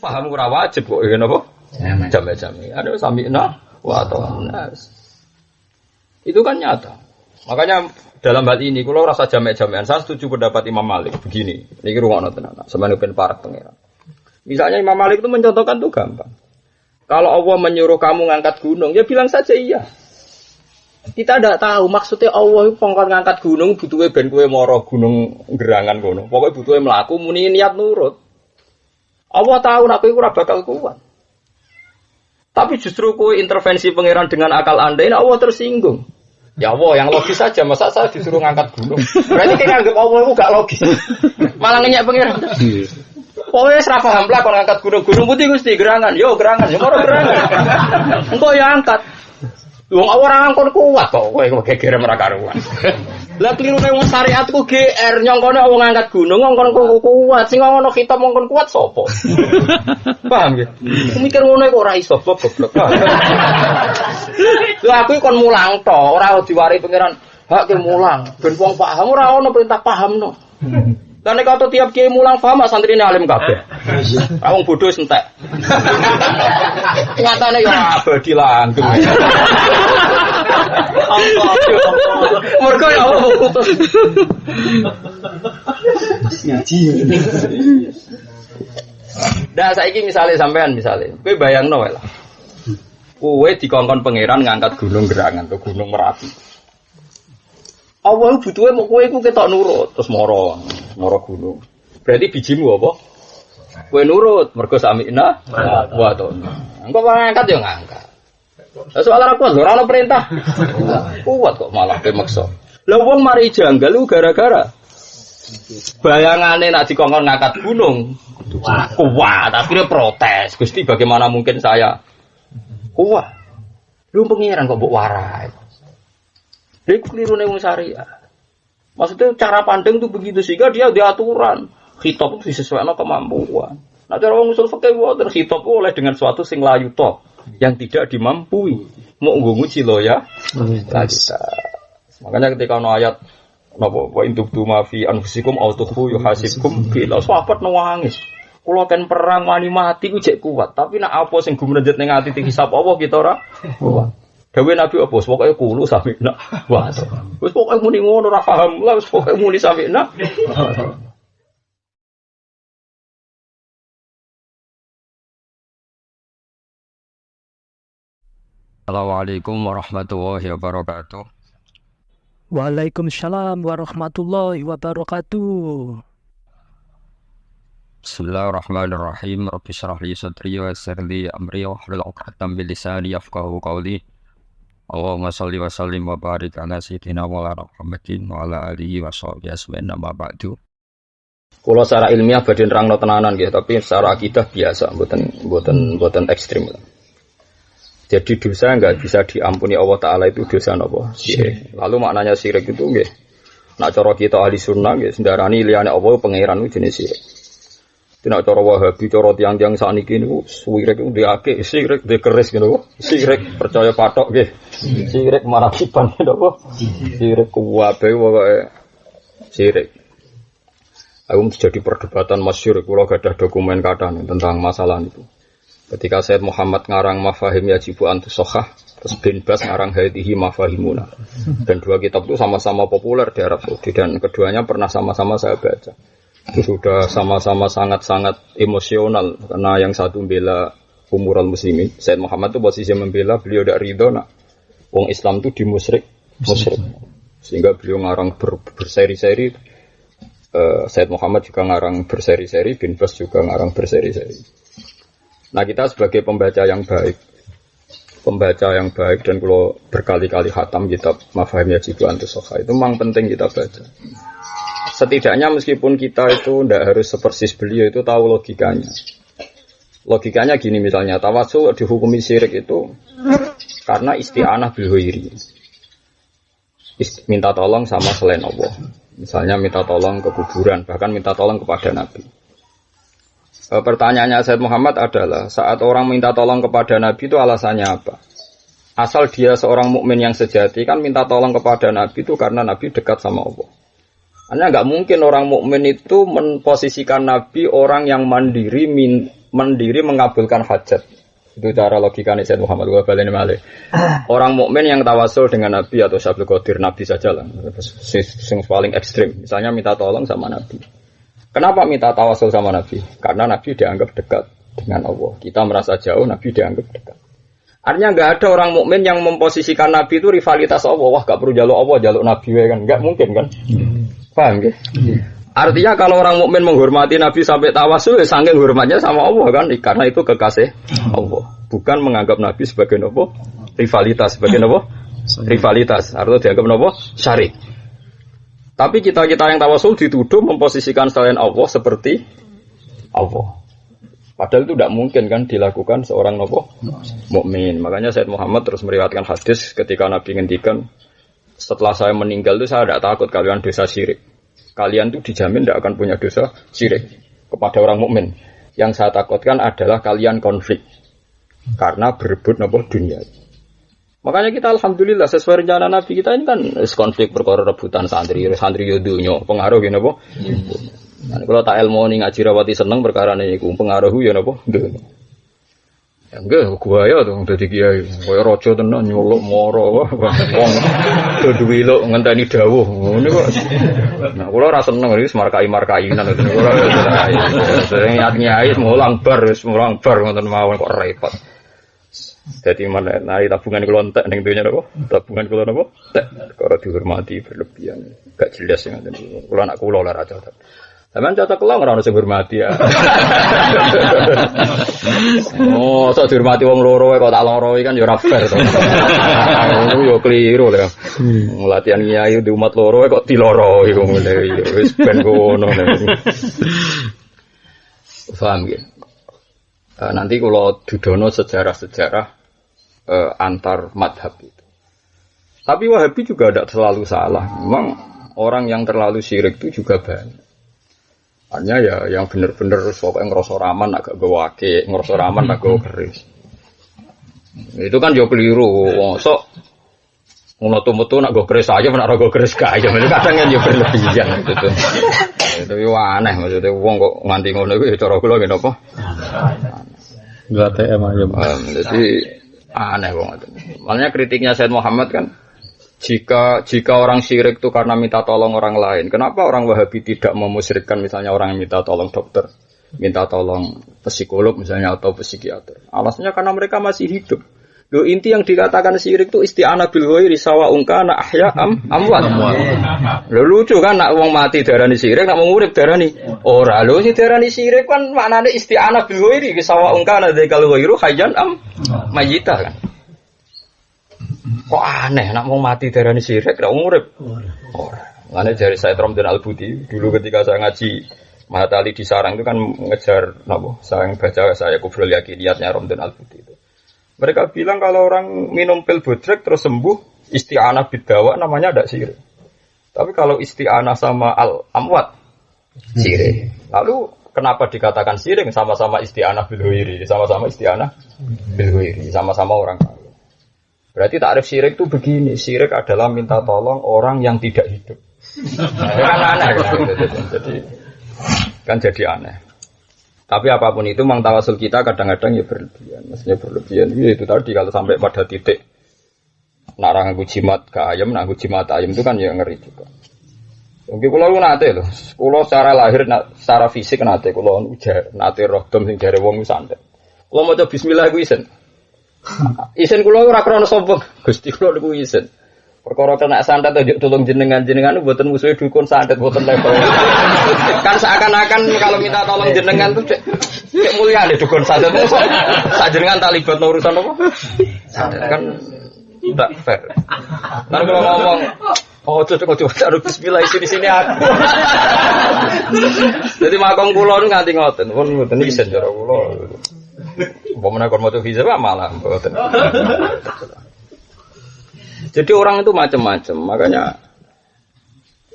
Paham ora wajib kok ngene apa? Jame-jame. Ada sami'na wa ta'na. Itu kan nyata. Makanya dalam hal ini kalau rasa jamek-jamean saya setuju pendapat Imam Malik begini. Niki rungokno tenan. Sampeyan ben parek pangeran. Misalnya Imam Malik itu mencontohkan tuh gampang. Kalau Allah menyuruh kamu ngangkat gunung, ya bilang saja iya. Kita tidak tahu maksudnya Allah itu pongkon ngangkat gunung butuhe ben kowe mara gunung gerangan kono. Pokoke butuhe mlaku muni niat nurut. Allah tahu nek kowe ora bakal kuat. Tapi justru kowe intervensi pangeran dengan akal Anda ini Allah tersinggung. Ya Allah, yang logis saja, masa saya disuruh ngangkat gunung. Berarti kayak nganggep Allah itu gak logis. Malah ngenyek pangeran. Pokoknya serah paham lah kalau ngangkat gunung putih Gusti gerangan. Yo gerangan, yo moro gerangan. Engko ya angkat. Wong orang angkon kuat kok, kowe geger ora karuan. Lah keliru nek wong syariat ku GR nyongkone wong ngangkat gunung ngongkon kuat, sing ngono kitab ngongkon kuat sapa? Paham ya? Mikir ngono kok ora iso goblok. Lha aku kon mulang to, ora diwari pangeran hak ke mulang. Ben wong paham ora ono perintah pahamno. Lah nek kata tiap kiai mulang paham santrine alim kabeh. Wong bodoh entek. Nyatane yo abadi langgeng. Mergo ya Allah putus. Ngaji. Dah saiki misale sampean kowe bayangno wae lah. Kowe dikongkon pangeran ngangkat gunung gerangan atau gunung Merapi. Allah butuhe mok kowe iku ketok nurut terus moro gunung. Berarti bijimu apa? Kowe nurut mergo sami'na wa ta'na. Engko ngangkat ya ngangkat. Lah soal ora kuat, ora ono perintah. Kuat kok malah kowe maksa. Lah wong mari janggal lu gara-gara bayangane nek dikongkon ngangkat gunung. Kuat, akhirnya protes. Gusti bagaimana mungkin saya kuat? Lu pengiran kok mbok warai. Dia keliru nih wong syariah. Maksudnya cara pandang itu begitu sehingga dia diaturan. Khitab itu disesuaikan kemampuan. Nah cara wong usul fikih wae khitab oleh dengan suatu sing layu to yang tidak dimampui. Mau nguji lo ya. Makanya ketika ono ayat napa wa intubtu ma fi anfusikum aw tukhfu yuhasibkum bil sahabat nangis. Kula ten perang wani mati ku jek kuat, tapi nek apa sing gumrejet ning ati hisab Allah kita ora kuat. Dawe Nabi apa? Pokoke kulo sampeyan. Wah. Wis pokoke muni ngono ora paham. Lah wis pokoke muni sampeyan. Assalamualaikum warahmatullahi wabarakatuh. Waalaikumsalam warahmatullahi wabarakatuh. Bismillahirrahmanirrahim. Rabbi shrah li sadri wa yassir li amri wahlul 'uqdatam min lisani yafqahu qawli. Allahumma shalli wa sallim wa barik ala sayyidina Maulana Muhammadin wa ala alihi wa sahbihi ajmain amma ba'du. Kalau secara ilmiah badhe nerangno tenanan nggih, tapi secara akidah biasa, mboten ekstrim. Jadi dosa enggak bisa diampuni Allah Ta'ala itu dosa apa? Syirik. Lalu maknanya syirik itu nggih. Nak cara kita ahli sunnah nggih sendarani liyane Allah pangeran itu jenis syirik. Tidak cara Wahabi, cara tiang-tiang sakniki niku syirik itu diake, syirik dikeris ngono. Syirik percaya patok nggih. Syirik marakiban napa? Syirik kuwabe pokoke syirik. Aku jadi perdebatan masyhur kula gadah dokumen kathah tentang masalah itu. Ketika Sayyid Muhammad ngarang Mafahim Yajibu Antusokhah, terus Bin Bas ngarang Hadihi Mafahimuna. Dan dua kitab itu sama-sama populer di Arab Saudi dan keduanya pernah sama-sama saya baca. Itu sudah sama-sama sangat-sangat emosional karena yang satu membela umural muslimin. Sayyid Muhammad itu posisi membela, beliau tidak ridho nak wong Islam itu dimusyrik. Sehingga beliau ngarang berseri-seri. Sayyid Muhammad juga ngarang berseri-seri, Bin Bas juga ngarang berseri-seri. Nah kita sebagai pembaca yang baik dan kalau berkali-kali khatam kitab Mafahim Yajibu Antusokhah itu memang penting kita baca. Setidaknya meskipun kita itu tidak harus sepersis beliau itu tahu logikanya. Logikanya gini misalnya, tawasul dihukumi syirik itu karena isti'anah bil ghairi. Minta tolong sama selain Allah. Misalnya minta tolong ke kuburan, bahkan minta tolong kepada Nabi. Pertanyaannya Sayyid Muhammad adalah saat orang minta tolong kepada Nabi itu alasannya apa? Asal dia seorang mukmin yang sejati kan minta tolong kepada Nabi itu karena Nabi dekat sama Allah. Hanya nggak mungkin orang mukmin itu memposisikan Nabi orang yang mandiri mendiri mengabulkan hajat. Itu cara logikanya Sayyid Muhammad Wabalini Malih. Orang mukmin yang tawasul dengan Nabi atau Syabdul Qadir Nabi saja lah. Yang paling ekstrim. Misalnya minta tolong sama Nabi. Kenapa minta tawasul sama Nabi? Karena Nabi dianggap dekat dengan Allah. Kita merasa jauh, Nabi dianggap dekat. Artinya nggak ada orang mukmin yang memposisikan Nabi itu rivalitas Allah. Wah, nggak perlu jaluk Allah, jaluk Nabi kan? Nggak mungkin kan? Paham ya? Artinya kalau orang mukmin menghormati Nabi sampai tawasul, ya saking hormatnya sama Allah kan? Karena itu kekasih Allah. Bukan menganggap Nabi sebagai apa? Rivalitas, sebagai apa? Rivalitas. Artinya dianggap apa? Syarik. Tapi kita yang tawasul dituduh memposisikan selain Allah seperti Allah. Padahal itu tidak mungkin kan dilakukan seorang mukmin. Makanya Sayyid Muhammad terus meriwayatkan hadis ketika Nabi ngendikan, setelah saya meninggal itu saya tidak takut kalian dosa syirik. Kalian tuh dijamin tidak akan punya dosa syirik kepada orang mukmin. Yang saya takutkan adalah kalian konflik karena berebut dunia. Makanya kita alhamdulillah sesuai rencana Nabi kita ini kan konflik perkara rebutan santri yodunya pengaruh gini apa? Nah, kalau tak ilmu ni ngaji rawati seneng perkara ni iku pengaruh ya napa? Nggih. Ya nggih gua ya tuh dadi kiai. Kaya raja tenan nyolok moro wong duwe lho ngenteni dawuh. Ngene kok. Nah, kula ora seneng iki markai-markainan ngoten kula. Sering nyai mulang bar ngoten mawon kok repot. Jadi mana nari tabungan kula entek ning donya napa? Tabungan kula napa? Entek. Karo dihormati berlebihan. Gak jelas ngoten. Kula anak kula ora cocok. Sampeyan cocok kula ora ono sing hormati ya. Oh, sok dihormati wong loro kok tak loroi kan ya ora fair to. Ngono yo keliru lho. Latihan kiai di umat loro kok diloroi kok ngene wis ben ngono. Paham ya? Nanti kalau dudono sejarah-sejarah antar madhab itu. Tapi Wahabi juga tidak selalu salah. Memang orang yang terlalu syirik itu juga banyak. Hanya ya yang benar-benar pokoknya ngerasa raman agak gawake, ngerasa raman agak keris. Itu kan jauh keliru. Sok metu nak go keris aja, nak go keris kaya. Kadang kan jauh berlebihan gitu. Itu yo aneh maksudnya wong kok nganti ngono iku ya cara kula ngene apa? Enggak TM aja. Jadi aneh wong itu. Makanya kritiknya Sayyid Muhammad kan jika orang syirik itu karena minta tolong orang lain, kenapa orang Wahabi tidak memusyrikkan misalnya orang yang minta tolong dokter, minta tolong psikolog misalnya atau psikiater? Alasannya karena mereka masih hidup. Loh, inti yang dikatakan syirik itu isti'anah bil ghairi sawa'un kana ahya amwat. Lho lucu kan nak wong mati darani syirik, nak wong urip darani ora. Lho sing darani syirik kan maknane isti'anah bil ghairi sawa'un kana dzakal ghairu hayyan mayyita kan. Kok aneh nak wong mati darani syirik, nak wong urip ora. Ngene jari Said Ramdan Al-Buti dulu ketika saya ngaji Mahatali di Sarang itu kan ngejar napa? Saya baca saya Kubrul Yakiniyatnya Ramdan Al-Buti itu. Mereka bilang kalau orang minum pil bodrek terus sembuh, isti'anah bidawa namanya ada syirik. Tapi kalau isti'anah sama al-amwat, syirik. Lalu kenapa dikatakan syirik? Sama-sama isti'anah bil ghairi, sama-sama isti'anah bil ghairi, sama-sama orang kaya. Berarti takrif syirik itu begini, syirik adalah minta tolong orang yang tidak hidup. Kan aneh kan jadi aneh. Tapi apapun itu memang tawasul kita kadang-kadang ya berlebihan. Maksudnya berlebihan itu tadi kalau sampai pada titik nak nganggo jimat ke ayam, nganggo jimat ayam itu kan ya ngeri juga. Mungkin kalau nate loh, kalau secara lahir, secara fisik nate, kalau nate roh dom sing jare wong santet. Kalau mau coba bismillah gue isen. Isen kalau ora krono sombong, Gusti kalau niku isen. Perkara kena santet aja tolong jenengan buatan musuhnya dukun santet buatan level. Kan seakan-akan kalau minta tolong jenengan tuh cek mulia deh dukun santet. Sak jenengan tak libat urusan apa? Santet kan tidak fair. Lalu kalau ngomong, oh coba taruh bismillah isi di sini aku. Jadi makom kula nu nganti ngoten, pun ngoten isen cara kula. Umpamane kon maca hizab malah mboten. Jadi orang itu macam-macam, makanya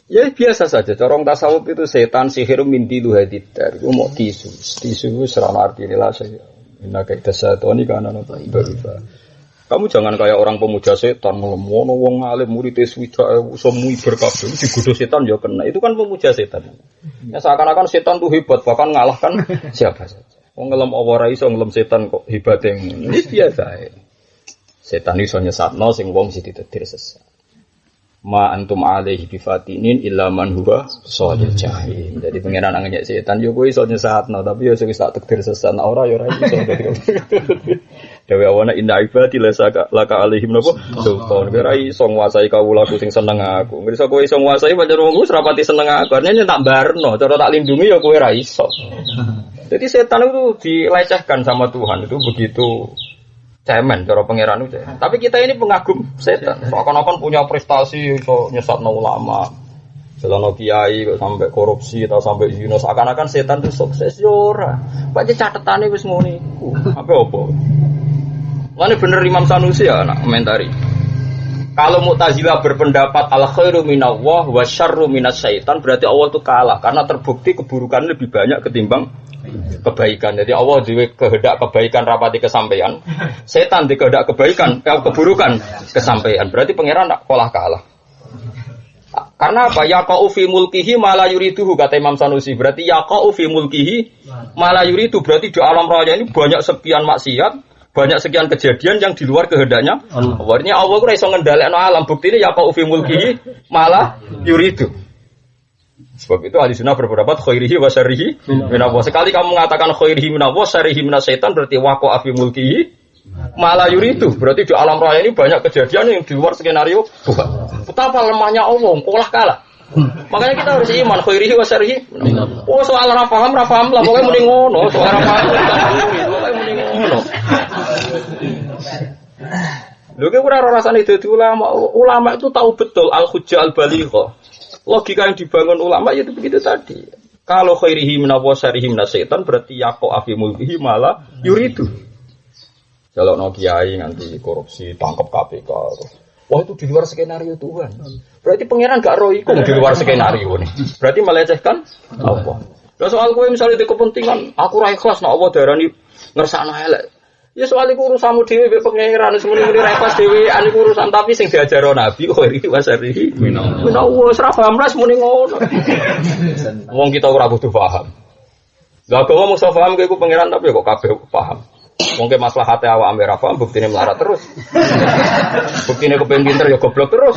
ya biasa saja. Corong tasawuf itu setan sihir minti lu hadidar. Itu mau tisu serana arti nila saya. Ina kayak dasatoni karena nota ibadah. Kamu jangan kayak orang pemuja setan, ngelemono wong alim murid swida semui berkabeh digodoh setan ya kena. Itu kan pemuja setan. Ya seakan-akan setan tuh hebat bahkan ngalahkan siapa saja. Wong ngelem apa ora iso ngelem setan kok hebate ngono. Wis biasa ae. Setan iso nyesatno sing wong sing ditetir sesat. Ma antum alaihi bifatinin illa man huwa shalil jahim. Jadi pangeran anggere setan yo kowe iso nyesatno tapi yo sing tak takdir sesat ora yo ora iso. Dewe awana inna ibadi laka alaihim napa sultan. Ora iso nguasai kawulaku sing seneng aku. Ngerti kowe iso nguasai pancen wong wis rapati seneng aku. Artinya tak barno, cara tak lindungi yo kowe ora iso. Jadi setan itu dilecehkan sama Tuhan itu begitu cemen cara pangeran itu. Tapi kita ini pengagum setan. Seakan-akan punya prestasi iso nyesatno ulama. Selono kiai kok sampai korupsi atau sampai zina, seakan-akan setan itu sukses yo ora. Pancen catetane wis ngono iku. Apa? Mana bener Imam Sanusi ya nak komentari. Kalau Mu'tazilah berpendapat al khairu minallah wa syarru minasyaitan, berarti Allah itu kalah karena terbukti keburukan lebih banyak ketimbang kebaikan. Jadi Allah duwe kehendak kebaikan rapati kesampaian. Setan di kehendak kebaikan keburukan kesampaian. Berarti pangeran tak kalah. Karena apa? Yaqa'u fi mulkihi ma la yuriduhu kata Imam Sanusi. Berarti yaqa'u fi mulkihi ma la yuridu, berarti di alam raya ini banyak sekian maksiat, banyak sekian kejadian yang di luar kehendaknya Allah. Artinya Allah ora iso ngendhalekno alam. Buktine yaqa'u fi mulkihi ma la yuridu. Sebab itu ahli sunnah berpendapat khairihi wa syarrihi minallah. Sekali kamu mengatakan khairihi minallah, syarrihi minasyaitan, berarti waqa'a fi mulkihi ma la yuridu. Berarti di alam raya ini banyak kejadian yang di luar skenario Tuhan. Betapa lemahnya Allah, kalah. Makanya kita harus iman khairihi wa syarrihi. Oh soal ra paham lah, pokoknya mending ngono, soal ra paham pokoknya mending ngono. Lho ki ora rasane dadi ulama itu tahu betul al-hujjah al-balighah. Logika yang dibangun ulama itu begitu tadi. Kalau khairihi minallah syarrihi minasyaitan, berarti yaqa'a fi mulkihi malah yuridu. Kalau no kiai nanti korupsi tangkap KPK. Wah itu di luar skenario Tuhan. Berarti pangeran gak roh iku di luar skenario nih. Berarti melecehkan apa? Lah soal kowe misalnya di kepentingan aku ra ikhlas nek Allah darani ngersakno elek. Ya soal iku urusanmu dhewe mbek pangeran semuanya ra ikhlas dhewean iku urusan, tapi sing diajaro Nabi kok iki wasari. Menawa ora paham ras muni ngono. Wong kita ora butuh paham. Lah kok ngomong so paham iku pangeran tapi kok kabeh paham. Mungkin maslahate awak ambek ra paham buktine melarat terus. Buktine kepen pinter ya goblok terus.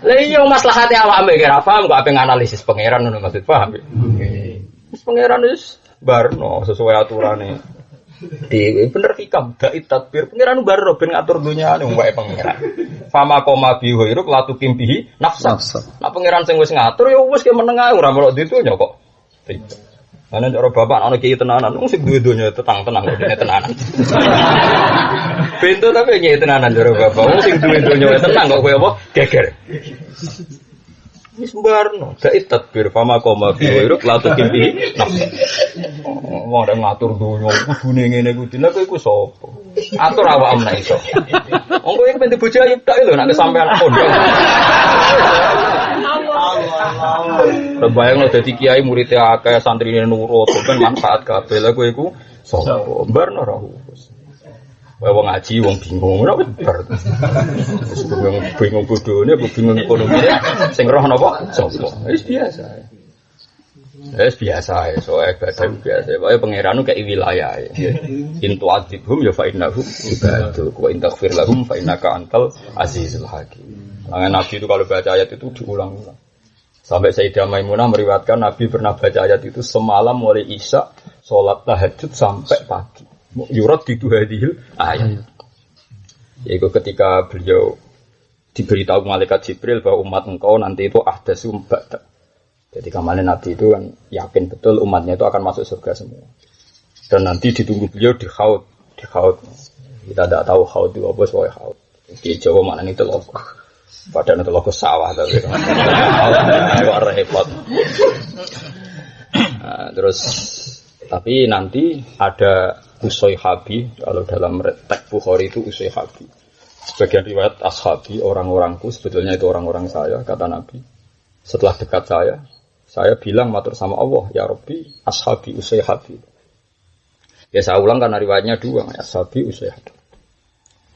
Lah iya maslahate awak ambek ra paham kok ape nganalisis pangeran ngono maksud paham. Wis pangeran wis barno sesuai aturane. Di bener hikam dai tadbir pangeran barno ben ngatur dunyane wong wae pangeran. Fama koma bi hoiruk latu kimbihi nafsa. Nah pangeran sing wis ngatur ya wis ke meneng ae ora melok ditunya kok. Ana cara bapak ana kiai tenanan, wong sing duwe donya tenang-tenang kok dene tenanan. Bento tapi kiai tenanan cara bapak, wong sing duwe donya tenang kok kowe apa? Geger. Wis mbarno, dai tadbir fama koma bi hoiruk latu kimbihi nafsa. Wong ora ngatur donya, kudune ngene kuwi. Lah kowe iku sapa? Atur awakmu nek iso. Wong kowe iki ben bojo ayu tok lho nek sampean pondok. Terbayang lo dadi kiai muridnya akeh santrine nurut, ben manfaat kabeh. Lah kowe iku sapa? Mbarno ra wis. Wong ngaji wong bingung ora bar. Bingung bodhone, bingung ekonomi. Sing roh napa? Sapa? Wis biasa. Wis biasa ae, so ibadah biasa. Pokoke pangeran kei wilayah. In tu'adzibhum ya fa innahum ibaduk wa in taghfir lahum fa innaka antal azizul hakim. Nabi itu kalau baca ayat itu diulang-ulang. Sampai Sayyidah Maimunah meriwayatkan Nabi pernah baca ayat itu semalam mulai Isya, sholat tahajud sampai pagi. Yurat gitu hadhil ayat. Yaitu ketika beliau diberitahu malaikat Jibril bahwa umat engkau nanti itu ahdatsu ba'da. Jadi kemarin Nabi itu kan yakin betul umatnya itu akan masuk surga semua. Dan nanti ditunggu beliau di Haud. Kita tidak tahu Haud itu apa soal Haud. Di Jawa maknanya itu loh. Padahal itu logo sawah tapi luar repot. Nah, terus tapi nanti ada usai habi, kalau dalam teks Bukhari itu usai habi. Sebagian riwayat ashabi, orang-orangku sebetulnya itu orang-orang saya, kata Nabi. Setelah dekat saya bilang matur sama Allah, ya Rabbi ashabi usai habi. Ya saya ulang karena riwayatnya dua, ashabi usai habi.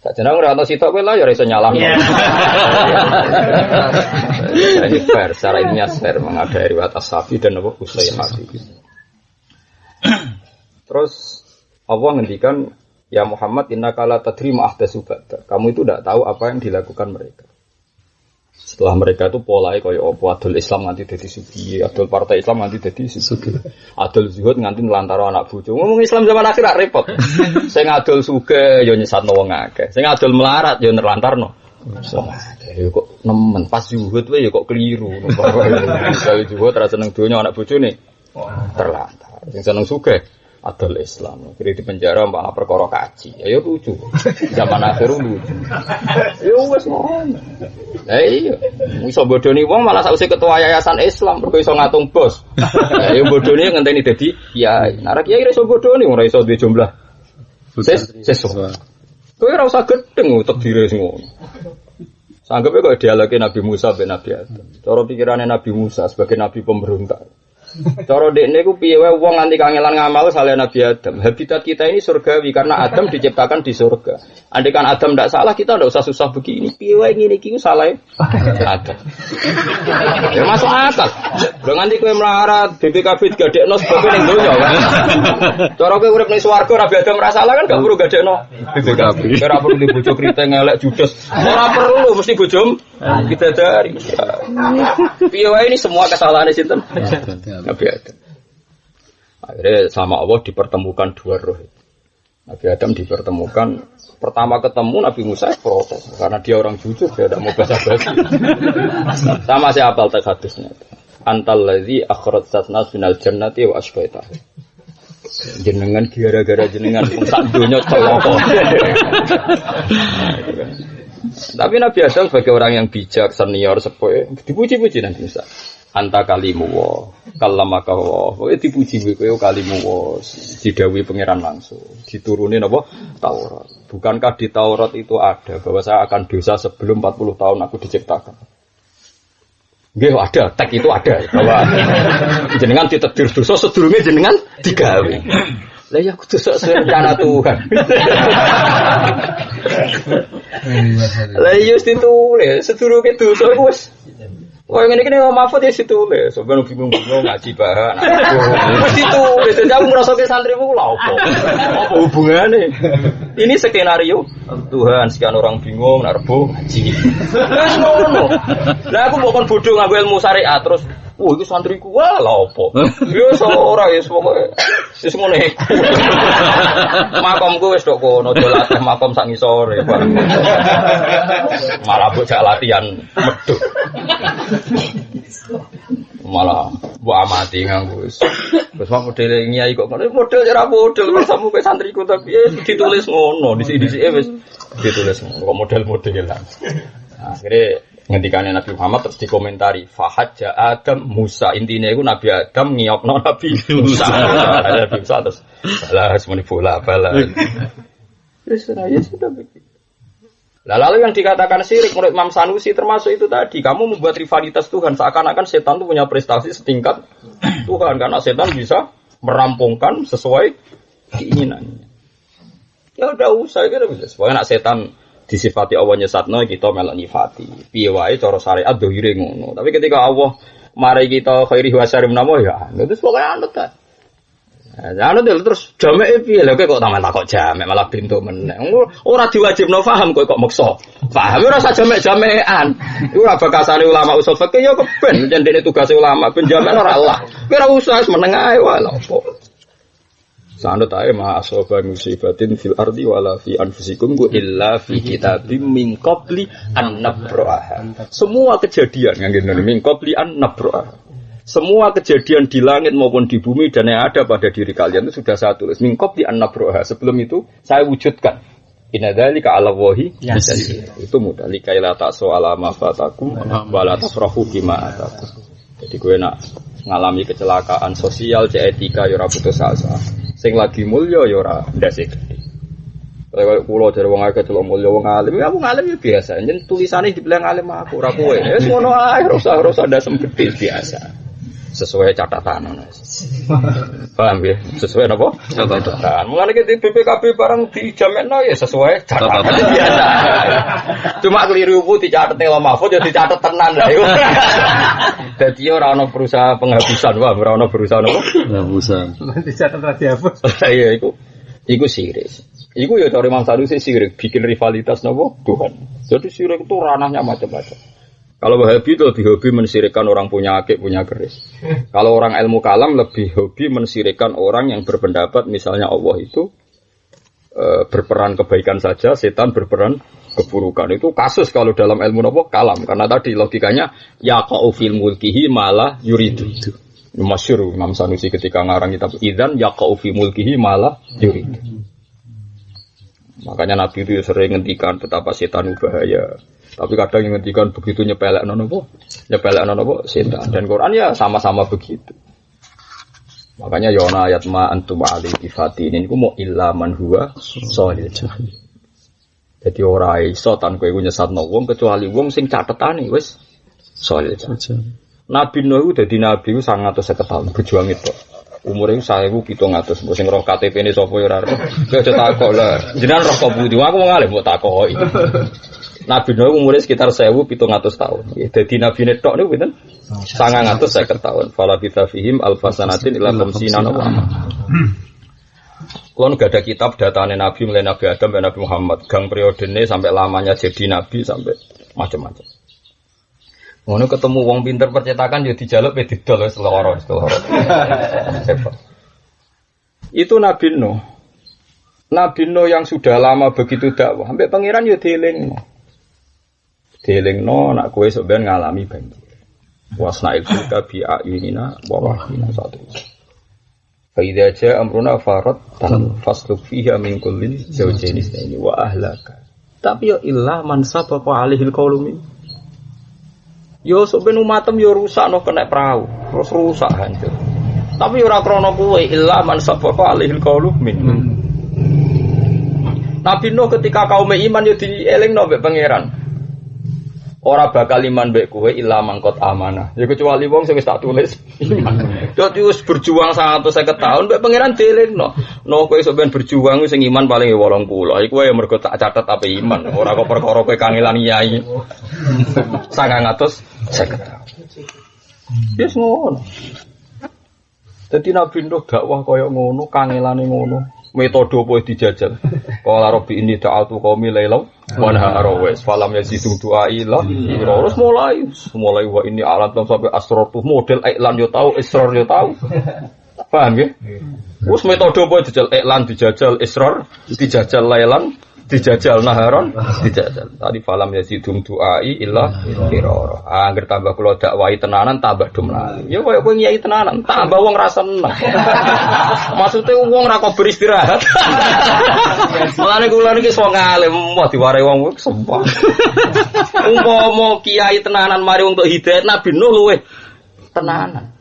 Tak jeneng ora ana sitok kowe lah ya iso nyalahno. Ini fair, secara ilmiah fair mengada riwayat as-Safi dan apa Usai Habi. Terus Allah ngendikan, ya Muhammad innaka la tadri ma ahdatsu ba'da. Kamu itu tidak tahu apa yang dilakukan mereka. Setelah mereka itu polai kaya apa adol Islam nganti dadi sugi, adol partai Islam nganti dadi sugi. Adol zuhud nganti nelantara anak bojo. Ngomong Islam zaman akhir rak repot. Sing adol sugih ya nyesatno wong akeh. Sing adol melarat ya nelantarno. Ya kok nemen pas zuhud wae ya kok keliru. Misalnya zuhud ra seneng donya anak bojone terlantar. Sing seneng sugih adol Islam, kira di penjara malah perkara kaji, ya lucu, zaman akhir lucu, ya wes ngono, iya, iso bodoni wong malah sausé ketua yayasan Islam, perlu iso ngatung bos, ya bodoni ngenteni dadi kiai, narak kiai iso bodoni, ora iso duwe jumlah, sesuk, kowe ora usah gedeng utek dire ngono, sanggepe kok dialoge Nabi Musa ben Nabi Adam, cara pikirane Nabi Musa sebagai Nabi pemberontak. Cara dekne ku piye wae wong nganti kangelan ngamal saleh Nabi Adam. Habitat kita ini surgawi karena Adam diciptakan di surga. Andai kan Adam tidak salah, kita tidak usah susah begini. Piye wae ngene iki ku salah Adam. Ya masuk akal. Lho nganti kowe melarat BPKB digadekno sebab ning donya kan. Cara kowe urip ning swarga Nabi Adam ora salah kan gak perlu gadekno BPKB. Ora perlu di bojo kriteng elek judes. Ora perlu mesti bojom kita dari. Piye wae ini semua kesalahan sinten? Nabi Adam. Akhirnya sama Allah dipertemukan dua roh. Nabi Adam dipertemukan. Pertama ketemu Nabi Musa protes karena dia orang jujur, dia tidak mau basa-basi. Sama saya hafal teks hadisnya. Antal ladzi akhrajtana minal jannati wa asqaita. Jenengan gara-gara jenengan sak donya celaka. Tapi Nabi Adam sebagai orang yang bijak, senior, sepuh, dipuji-puji Nabi Musa. Anta kalimu wa kallamaka wa. Pokoke dipuji kowe kalimu wa, didhawuhi pangeran langsung. Diturunin apa? Taurat. Bukankah di Taurat itu ada bahwa saya akan dosa sebelum 40 tahun aku diciptakan? Nggih ada, teks itu ada bahwa jenengan ditedir dosa sedurunge jenengan digawe. Lah ya kudu sok rencana Tuhan. Lah yo ditulis sedurunge dosa iku wis. Wah ngene iki nek mahfud ya ditulis. Sampeyan bingung-bingung ngaji bahan. Wis ditulis. Dadi aku ngrasake santriku lha opo? Apa hubungane? Ini skenario Tuhan sekian orang bingung nek rebo ngaji. Wis ngono. Lah aku mbok kon bodho nganggo ilmu syariat terus iku santriku wah lha opo? Ya ora ya pokoke wis ngono iku. Makomku wis tok kono dolatih makom sak ngisore. Malah bocah latihan medhot. Malah mbok amati nganggo wis. Wis model nyai kok model ora model samu kowe santriku tapi ditulis ngono dhisik-dhisike wis ditulis ngono kok model-modelan. Akhirnya ngendikane Nabi Muhammad terus dikomentari Fahajja Adam Musa, intinya itu Nabi Adam ngiyokno Nabi Musa. Nabi Musa terus salah semuanya bola bala. Ya sudah begitu. Lalu yang dikatakan syirik menurut Imam Sanusi termasuk itu tadi, kamu membuat rivalitas Tuhan, seakan-akan setan itu punya prestasi setingkat Tuhan karena setan bisa merampungkan sesuai keinginannya. Ya udah usah gitu bisa. Pokoknya nak setan disifati Allah nyesatno kita melok nyifati. Piye wae cara syariat dohire ngono. Tapi ketika Allah mari kita khairi wa syarri menawa ya, terus pokoke anut ta. Nah, terus jamek piye lho kok taman takok jamek malah pintu meneh. Ora diwajibno paham kok maksa. Paham ora usah jamek-jamekan. Iku ora bakasane ulama usul fikih ya keben jendene tugas ulama ben jamek ora Allah. Ora usah meneng ae wae lho opo. Sanad ae ma asaba musibatin fil ardi wala fi anfusikum illa fi kitabim min qabli an nabraha. Semua kejadian yang ngene min qabli an nabraha. Semua kejadian di langit maupun di bumi dan yang ada pada diri kalian itu sudah saya tulis min qabli an nabraha. Sebelum itu saya wujudkan. Inna dzalika 'ala Allahi yasir. Itu mudah likaila ta'su ala ma fatakum wa la tafrahu bima atakum. Jadi kowe nak ngalami kecelakaan sosial cek etika ya ora putus asa. Sing lagi mulya ya ora ndase gedhe. Kayak kula jare wong akeh celok mulya wong alim, ya wong alim ya biasa. Yen tulisane dibilang alim aku ora kowe. Wis ngono ae ora usah ndasem gedhe biasa. sesuai catatan. Paham ya? Sesuai apa? Catatan. Mulane iki BPKB barang dijamekno ya sesuai catatan biasa. Cuma keliru bu dicatet ning Mahfud ya dicatet tenan lah iku. Dadi ora ana berusaha penghapusan, wah ora ana berusaha apa? Penghapusan. Dicatet ra dihapus. Iya iku sirik. Iku ya cara Imam Sanusi sirik bikin rivalitas napa Tuhan. Jadi sirik itu ranahnya macam-macam. Kalau Wahabi itu lebih hobi mensirikkan orang punya akik, punya keris. Kalau orang ilmu kalam lebih hobi mensirikkan orang yang berpendapat misalnya Allah itu berperan kebaikan saja, setan berperan keburukan. Itu kasus kalau dalam ilmu napa kalam. Karena tadi logikanya yaqa'u fil mulkihi malah yuridu. Masyhur Imam Sanusi ketika ngarang kitab Idzan yaqa'u fi mulkihi malah yuridu. Makanya Nabi itu sering ngendikan betapa setan bahaya. Tapi kadang yang ngendikan begitu nyepelekno napa? Nyepelekno napa setan. Dan Quran ya sama-sama begitu. Makanya Yona ayat ma antum alaihi fatin niku mau illa man huwa shalih. Jadi ora iso tan kowe nyesatno wong kecuali wong sing catetane wis shalih. Nabi Nuh dadi nabi 950 tahun berjuang itu. Umure 1700, sing roh KTP-ne sapa ya ora roh. Kowe aja takok lah. Jenengan roh kok budi, aku mau ngalih mbok takoki. Nabi Nuh umure sekitar 1700 tahun. Dadi nabi netok niku pinten? 950 tahun. Fala kita fihim alfasanatin ila khamsina wa. Kulo gak ada kitab datane nabi mulai Nabi Adam sampai Nabi Muhammad, gang periodene sampai lamanya jadi nabi sampai macam-macam. Ngono ketemu wong pinter percetakan yo dijaluk pe didol wis lara. Itu Nabi Nuh. Nabi Nuh yang sudah lama begitu dakwah, sampai pangeran yo dielingno. Dielingno nak kowe sok ben ngalami banjir. Wasna'il fulka bi ayunina wa wahyina satu. Fa idza jaa amruna farat tan fasluk fiha min kullin zawjayn itsnaini wa ahlaka. Tapi yo illa man sabaqa alaihil qaulumi. Yo sok ben umatem yo rusak no kena perahu, terus rusak hancur. Tapi ora krana kowe illa man sabaqa alaihil qaulu min. Nabi Nuh ketika kaum iman yo dielingno mbek pangeran. Ora bakal iman mbek kowe illa mangkot amanah. Ya kecuali wong sing wis tak tulis iman. Dadi wis berjuang 150 tahun mbek pangeran dielingno. No kowe sok ben berjuang sing iman paling 80. Iku wae mergo tak catet ape iman. Ora kok perkara kowe kangelan yai. 950 tahun. Yes ngono. Dadi Nabi Nuh dakwah kaya ngono, kangelane ngono. Metode apa dijajal? Qala rabbi inni ta'altu qaumi lailaw wa nahara wa falam yazidum du'ai la terus mulai wa inni a'lantu sampai asrartu model iklan yo tahu israr yo tahu. Paham ya? Wes metode apa dijajal iklan dijajal israr dijajal lailan dijajal naharon dijajal. Tadi falam yazidum du'ai illa firara. Angger tambah kula dakwahi tenanan tambah dumlali. Ya koyo kowe nyai tenanan tambah wong ra seneng. Maksude wong ra kok beristirahat. Mulane kula niki wong alim, wah diwarai wong sempah. Umpama kiai tenanan mari untuk hidayah Nabi Nuh luweh tenanan.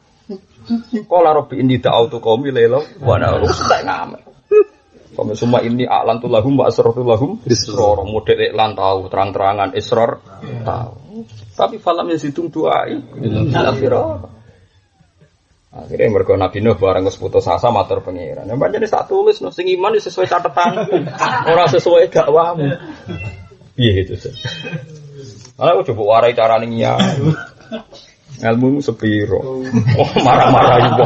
Qala rabbi inni da'awtu qaumi lailaw wa nahara. Tak ngamek. Kami semua ini a'lan tulahum wa asrar tulahum israr model iklan tahu terang-terangan israr tahu tapi falam yazidum du'ai akhirah akhirnya mergo Nabi Nuh bareng wis putus asa matur pangeran ya pancen tak tulis no sing iman sesuai catetan ora sesuai dakwahmu piye itu sih ana aku coba warai carane nyai ilmu sepiro marah-marah ibu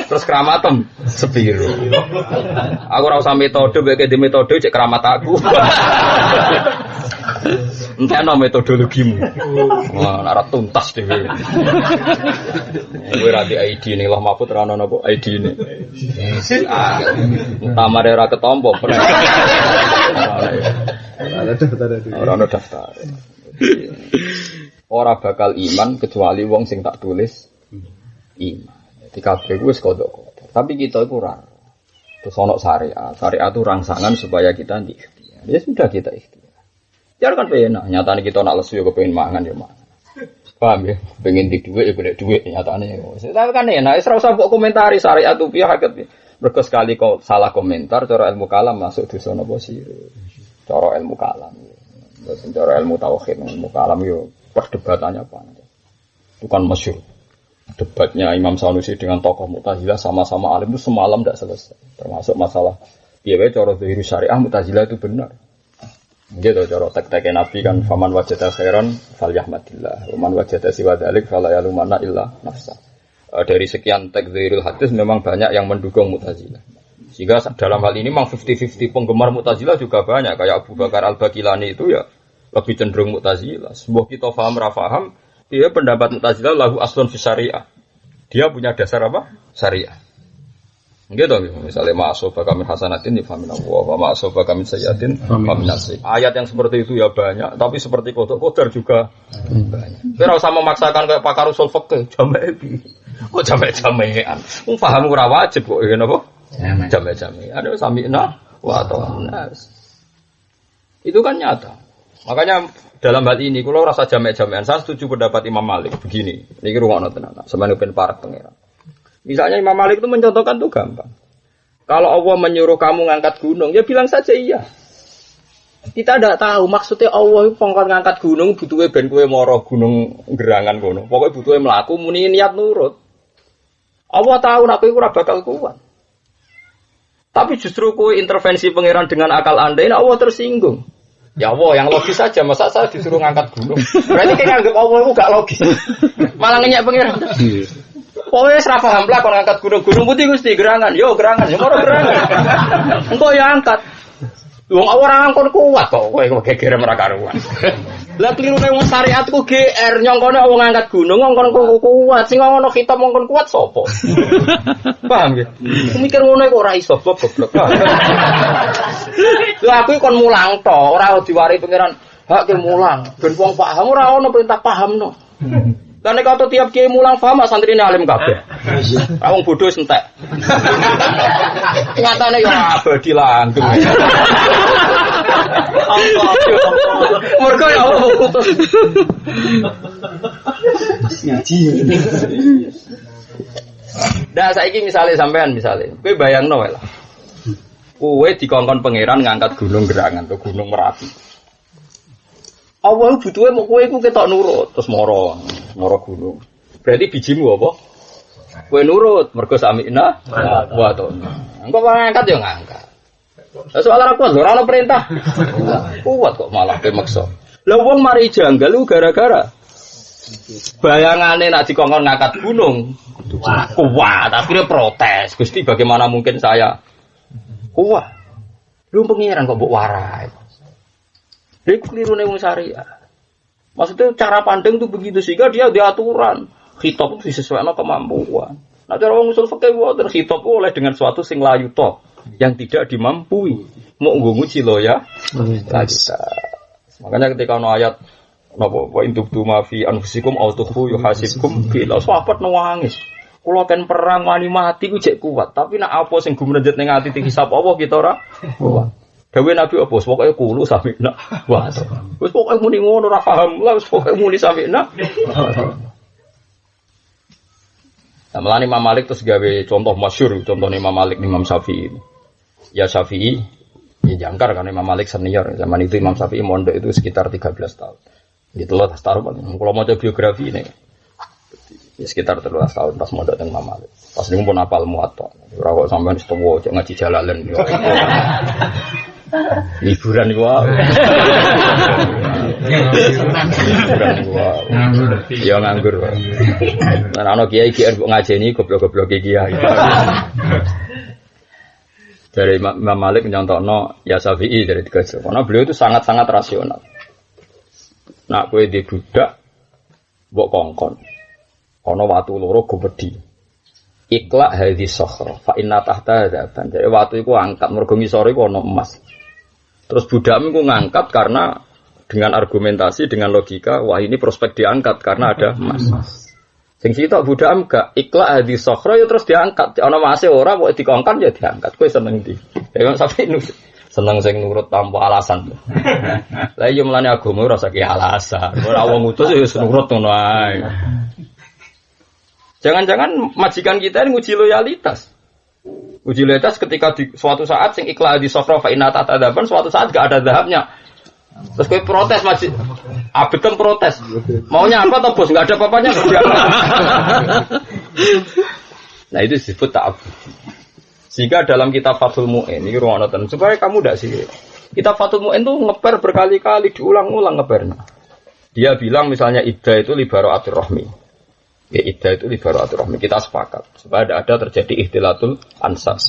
terus keramatem sepiro aku ora usah metode mbek di metode cek keramat aku enteno metodologimu wah ora tuntas dhewe kowe ra di ID ning Lah Mahfud ora ono napa ID ne tamare ora ketompo ora ono daftar ora bakal iman kecuali wong sing tak tulis iman. Di kabeh ku wis kodok-kodok. Tapi kita iku ora. Terus ono syariat. Syariat itu rangsangan supaya kita ikhtiar. Ya sudah kita ikhtiar. Jar kan penak. Nyatane kita nak lesu yo kepengin mangan yo mangan. Paham ya? Pengen di dhuwit ya golek dhuwit nyatane. Tapi kan enak, wis ora usah mbok komentari syariat itu piye hakikat. Mergo sekali kok salah komentar cara ilmu kalam masuk dosa napa sira. Cara ilmu kalam. Cara ilmu tauhid ilmu kalam yo perdebatannya panjang. Bukan masyhur. debatnya Imam Sanusi dengan tokoh Mu'tazilah sama-sama alim itu semalam tidak selesai. Termasuk masalah piye cara zahir syariah Mu'tazilah itu benar. Gitu cara tek-teke Nabi kan faman wajada khairan falyahmadillah wa man wajada siwa dzalik fala yalumanna illa nafsa. Dari sekian tek zahirul hadis memang banyak yang mendukung Mu'tazilah. Sehingga dalam hal ini memang 50-50 penggemar Mu'tazilah juga banyak kayak Abu Bakar Al-Baqilani itu ya lebih cenderung Mu'tazilah. Sebuah kita paham rafaham dia pendapat Mu'tazilah lahu aslun fi syariah. Dia punya dasar apa? Syariah. Gitu, misalnya ma'asoba kami hasanatin famin Allah, wa ma'asoba kami sayyatin famin nasib. Ayat yang seperti itu ya banyak, tapi seperti kodok-kodar juga banyak. Kira usah memaksakan kayak pakar usul fikih, jamek. Kok jamek-jamekan? Paham ora wajib kok ngene apa? Jamek-jamek. Ada sami'na wa ata'na. Itu kan nyata. Makanya dalam hal ini kalau rasa jamek-jamekan, saya setuju pendapat Imam Malik begini. Niki rungokno tenan, sampeyan ben parek pangeran. Misalnya Imam Malik itu mencontohkan tuh gampang. Kalau Allah menyuruh kamu ngangkat gunung, ya bilang saja iya. Kita tidak tahu maksudnya Allah itu pongkon ngangkat gunung butuhnya ben kowe moro gunung gerangan kono. Pokoknya butuhnya melaku muni niat nurut. Allah tahu nek kowe ora bakal kuat. Tapi justru kowe intervensi pangeran dengan akal Anda ini Allah tersinggung. Ya Allah yang logis saja, masa saya disuruh ngangkat gunung. Berarti kayak nganggep Allah itu gak logis. Malah ngenyek pangeran. Pokoknya serah paham lah kalau ngangkat gunung-gunung putih Gusti gerangan, yo moro gerangan. Engko ya angkat. Wong orang angkon kuat kok, kowe geger ora karuan. Lah klirune wong syariatku GR nyongkone wong ngangkat gunung ngongkon kuat, sing ngono kitab ngongkon kuat sapa? Paham ya? Mikir ngono kok ora iso goblok. Lah aku kon mulang to, ora diwari pangeran hak ke mulang. Ben wong paham ora ono perintah pahamno. Lah nek kata tiap kiai mulang paham santrine alim kabeh. Wong bodoh entek. Nyatane ya abadi langgeng. Mergo ya Allah putus. Ngaji. Dah saiki misale sampean kowe bayangno wae lah. Kowe dikongkon pangeran ngangkat gunung gerangan atau gunung Merapi. Allah butuhe mau kowe iku ketok nurut terus moro gunung. Berarti bijimu apa? Kowe nurut mergo sami'na wa ta'na. Engko ngangkat ya ngangkat. Lah soal ora kuat ora ono perintah. Kuat kok malah kowe maksa. Lah wong mari janggal gara-gara bayangane nek dikongkon ngangkat gunung kuat akhirnya protes. Gusti bagaimana mungkin saya kuat? Lu pengiran kok mbok warai. Dia keliru nih syariah. Maksudnya cara pandang itu begitu sehingga dia diaturan. Khitab itu disesuaikan kemampuan. Nah cara orang usul fikih wae khitab oleh dengan suatu sing layu to yang tidak dimampui. Mau nguji lo ya. Makanya ketika ono ayat napa wa intubtu ma fi anfusikum aw tukhfu yuhasibkum bil sahabat nangis. Kula kan perang wani mati ku jek kuat, tapi nek apa sing gumrejet ning ati hisab Allah kita ora kuat. Dewe Nabi apa? Pokoke kulo samina. Wah. Wis pokoke muni ngono ora paham. Lah wis pokoke muni samina. Nah, melani Imam Malik terus gawe contoh masyhur, contohnya Imam Malik Imam Syafi'i. Ya Syafi'i, ya jangkar karena Imam Malik senior. Zaman itu Imam Syafi'i mondok itu sekitar 13 tahun. Gitu loh, taruh kalau mau coba biografi ini. Ya sekitar 13 tahun pas mondok dengan Imam Malik. Pas ini pun apal muatta. Ora kok sampean setuwo cek ngaji jalalan. Liburan gua. Liburan gua. Ya nganggur. Lan ana kiai-kiai mbok ngajeni goblok-goblok kiai. Dari Imam Malik nyontohno ya Syafi'i dari tiga. Karena beliau itu sangat-sangat rasional. Nak kowe di budak mbok kongkon. Ana watu loro gobedi. Iklak hadis sakhra fa inna tahta hadaban. Jadi watu iku angkat mergo ngisore iku ana emas. Terus budakmu ku ngangkat karena dengan argumentasi, dengan logika, wah ini prospek diangkat karena ada emas. Sing sitok budakmu gak iklak hadis sakhra ya terus diangkat. Ana emase ora kok dikongkon ya diangkat. Kowe seneng ndi? Ya sampe seneng sing nurut tanpa alasan. Lah iya melane agama ora usah ki alasan. Ora wong utus ya nurut ngono ae. Jangan-jangan majikan kita ini uji loyalitas. Uji loyalitas ketika di suatu saat sing ikhlas di sofra fa inna ta'adaban suatu saat gak ada zahabnya. Terus kowe protes masih abetem protes. Maunya apa toh bos? Enggak ada apa-apanya. Nah itu disebut ta'abbud. Sehingga dalam kitab Fathul Mu'in ini ruang nonton supaya kamu tidak sih. Kitab Fathul Mu'in itu ngeper berkali-kali diulang-ulang ngepernya. Dia bilang misalnya iddah itu li bara'atir rahmi. Ya iddah itu li bara'atir rahmi. Kita sepakat supaya tidak ada terjadi ikhtilatul ansab.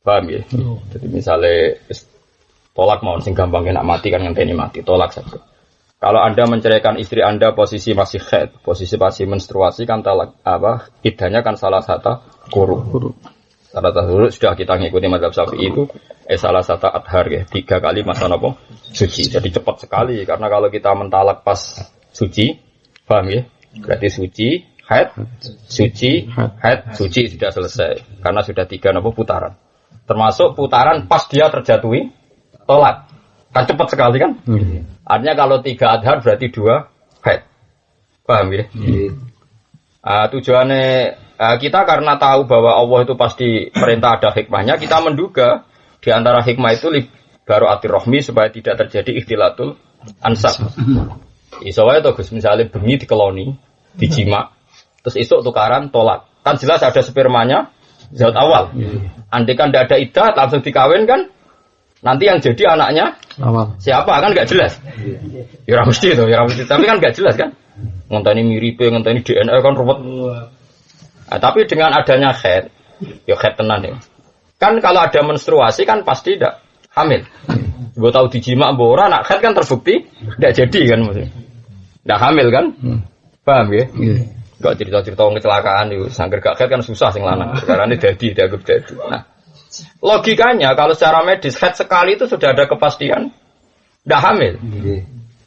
Paham ya? Jadi misalnya tolak mau sing gampangnya nak mati kan ngenteni mati, tolak saja. Kalau Anda menceraikan istri Anda posisi masih haid, posisi masih menstruasi kan talak apa? Iddahnya kan salah satu quru. Salah satu sudah kita ngikuti mazhab Syafi'i itu salah satu adhar ya, 3 kali masa nopo suci. Jadi cepat sekali karena kalau kita mentalak pas suci, paham ya? Berarti suci, haid, suci, haid, suci sudah selesai karena sudah 3 nopo putaran. Termasuk putaran pas dia terjatuhi tolak. Kan cepat sekali kan? Artinya kalau 3 adhar berarti 2 haid. Paham ya? Tujuannya kita karena tahu bahwa Allah itu pasti perintah ada hikmahnya, kita menduga di antara hikmah itu baru atir rohmi supaya tidak terjadi ikhtilatul ansab. Isowai itu Gus misalnya bengi dikeloni, dijima, terus esok tukaran tolak. Kan jelas ada spermanya zat awal. Andai kan tidak ada iddah langsung dikawin kan, nanti yang jadi anaknya awal. Siapa kan nggak jelas. Ya mesti itu, ya mesti. Tapi kan nggak jelas kan. Ngenteni mirip, ngenteni DNA kan ruwet. Nah, tapi dengan adanya haid, ya haid tenan ya. Kan kalau ada menstruasi kan pasti tidak hamil. Gue tahu dijima mbora, nak haid kan terbukti tidak jadi kan maksudnya. Tidak hamil kan? Paham ya? Gak cerita-cerita kecelakaan itu, sangger gak haid kan susah sing lanang. Sekarang ini dianggap jadi. Nah, logikanya kalau secara medis haid sekali itu sudah ada kepastian tidak hamil.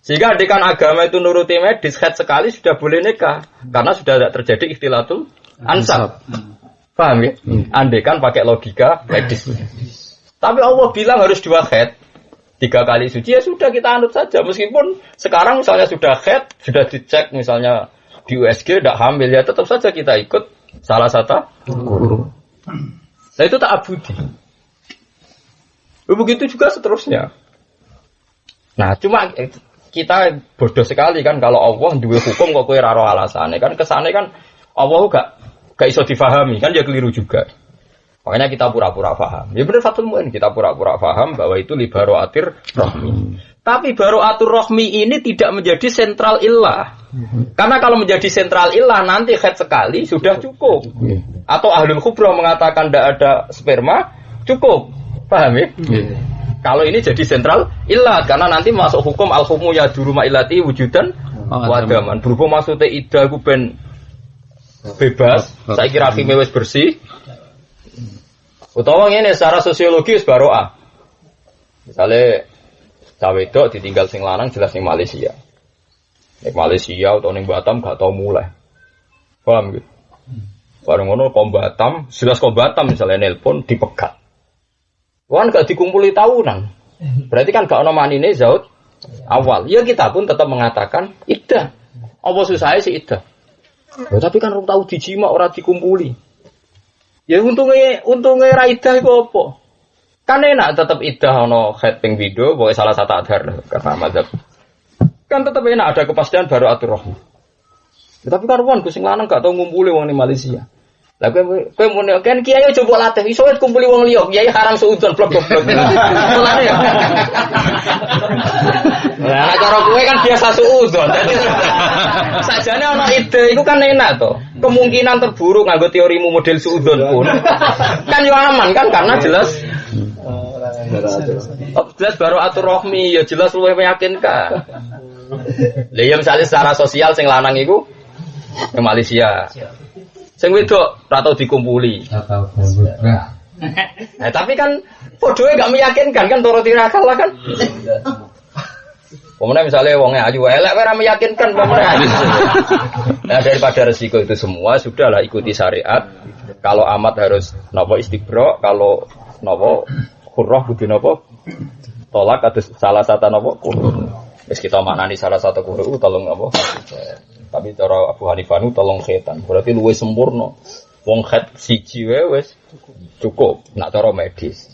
Sehingga andikan agama itu nuruti medis haid sekali sudah boleh nikah karena sudah tidak terjadi ikhtilatul ansab. Paham ya? Andikan pakai logika medis. Tapi Allah bilang harus 2 haid, 3 kali suci ya sudah kita anut saja. Meskipun sekarang misalnya sudah haid, sudah dicek misalnya di USG tidak hamil ya tetap saja kita ikut salah satu guru. Nah itu tak abudi. Begitu juga seterusnya. Nah cuma kita bodoh sekali kan kalau Allah duwe hukum kok kowe ora ro alasane kan kesane kan Allah gak iso difahami kan ya keliru juga. Makanya kita pura-pura paham. Ya benar Fathul Mu'in kita pura-pura paham bahwa itu li bara'atir rahmi. Tapi bara'atur rahmi ini tidak menjadi sentral illah. Karena kalau menjadi sentral illah nanti haid sekali sudah cukup. Atau ahlul khubrah mengatakan tidak ada sperma cukup. Paham ya? Kalau ini jadi sentral illah karena nanti masuk hukum al-hukmu yaduru ma'ilati wujudan wadaman. Berhubung maksudnya iddah ku ben bebas, saya kira hakimnya wis bersih. Utawa ngene secara sosiologis baroah. Misalnya cawe wedok ditinggal sing lanang jelas ning Malaysia. Ning Malaysia utawa ning Batam gak tau mulai. Paham gitu. Bareng ngono kom Batam, jelas kom Batam misalnya nelpon dipegat. Wan gak dikumpuli tahunan. Berarti kan gak ono manine zaud awal. Ya kita pun tetap mengatakan iddah. Apa susahnya sih iddah? Ya, tapi kan orang tahu dijima ora dikumpuli. Ya untungnya ra iddah iku apa? Kan enak tetap iddah ono haid ping video, pokoke salah satu adhar karena mazhab. Kan tetap enak ada kepastian baru atur roh. Ya, tapi kan wong sing lanang gak tau ngumpuli wong ning Malaysia. Lah kowe mun kan kiai yo coba latih iso kumpuli wong liya, kiai haram suudon blok-blok. Mulane ya. Lah cara kowe kan biasa suudon. Dadi sajane ana ide iku kan enak to. Kemungkinan terburuk nganggo teorimu model suudon pun kan yo aman kan karena jelas jelas baru atur rohmi ya jelas luwih meyakinkan. Lah ya misalnya secara sosial sing lanang iku ning Malaysia. Sing wedok ora tau dikumpuli. Nah, tapi kan podoe gak meyakinkan kan toro tirakal lah kan. Pemenang misalnya wongnya ayu elek ora meyakinkan pemenang. Nah, daripada resiko itu semua sudahlah ikuti syariat. Kalau amat harus napa istibra, kalau napa khurrah kudu napa tolak atau salah satu napa qur'an. Wis kita maknani salah satu qur'an tolong napa. Tapi cara Abu Hanifah nu tolong khitan. Berarti luwih sempurna. Wong khat siji wae wis cukup nak cara medis.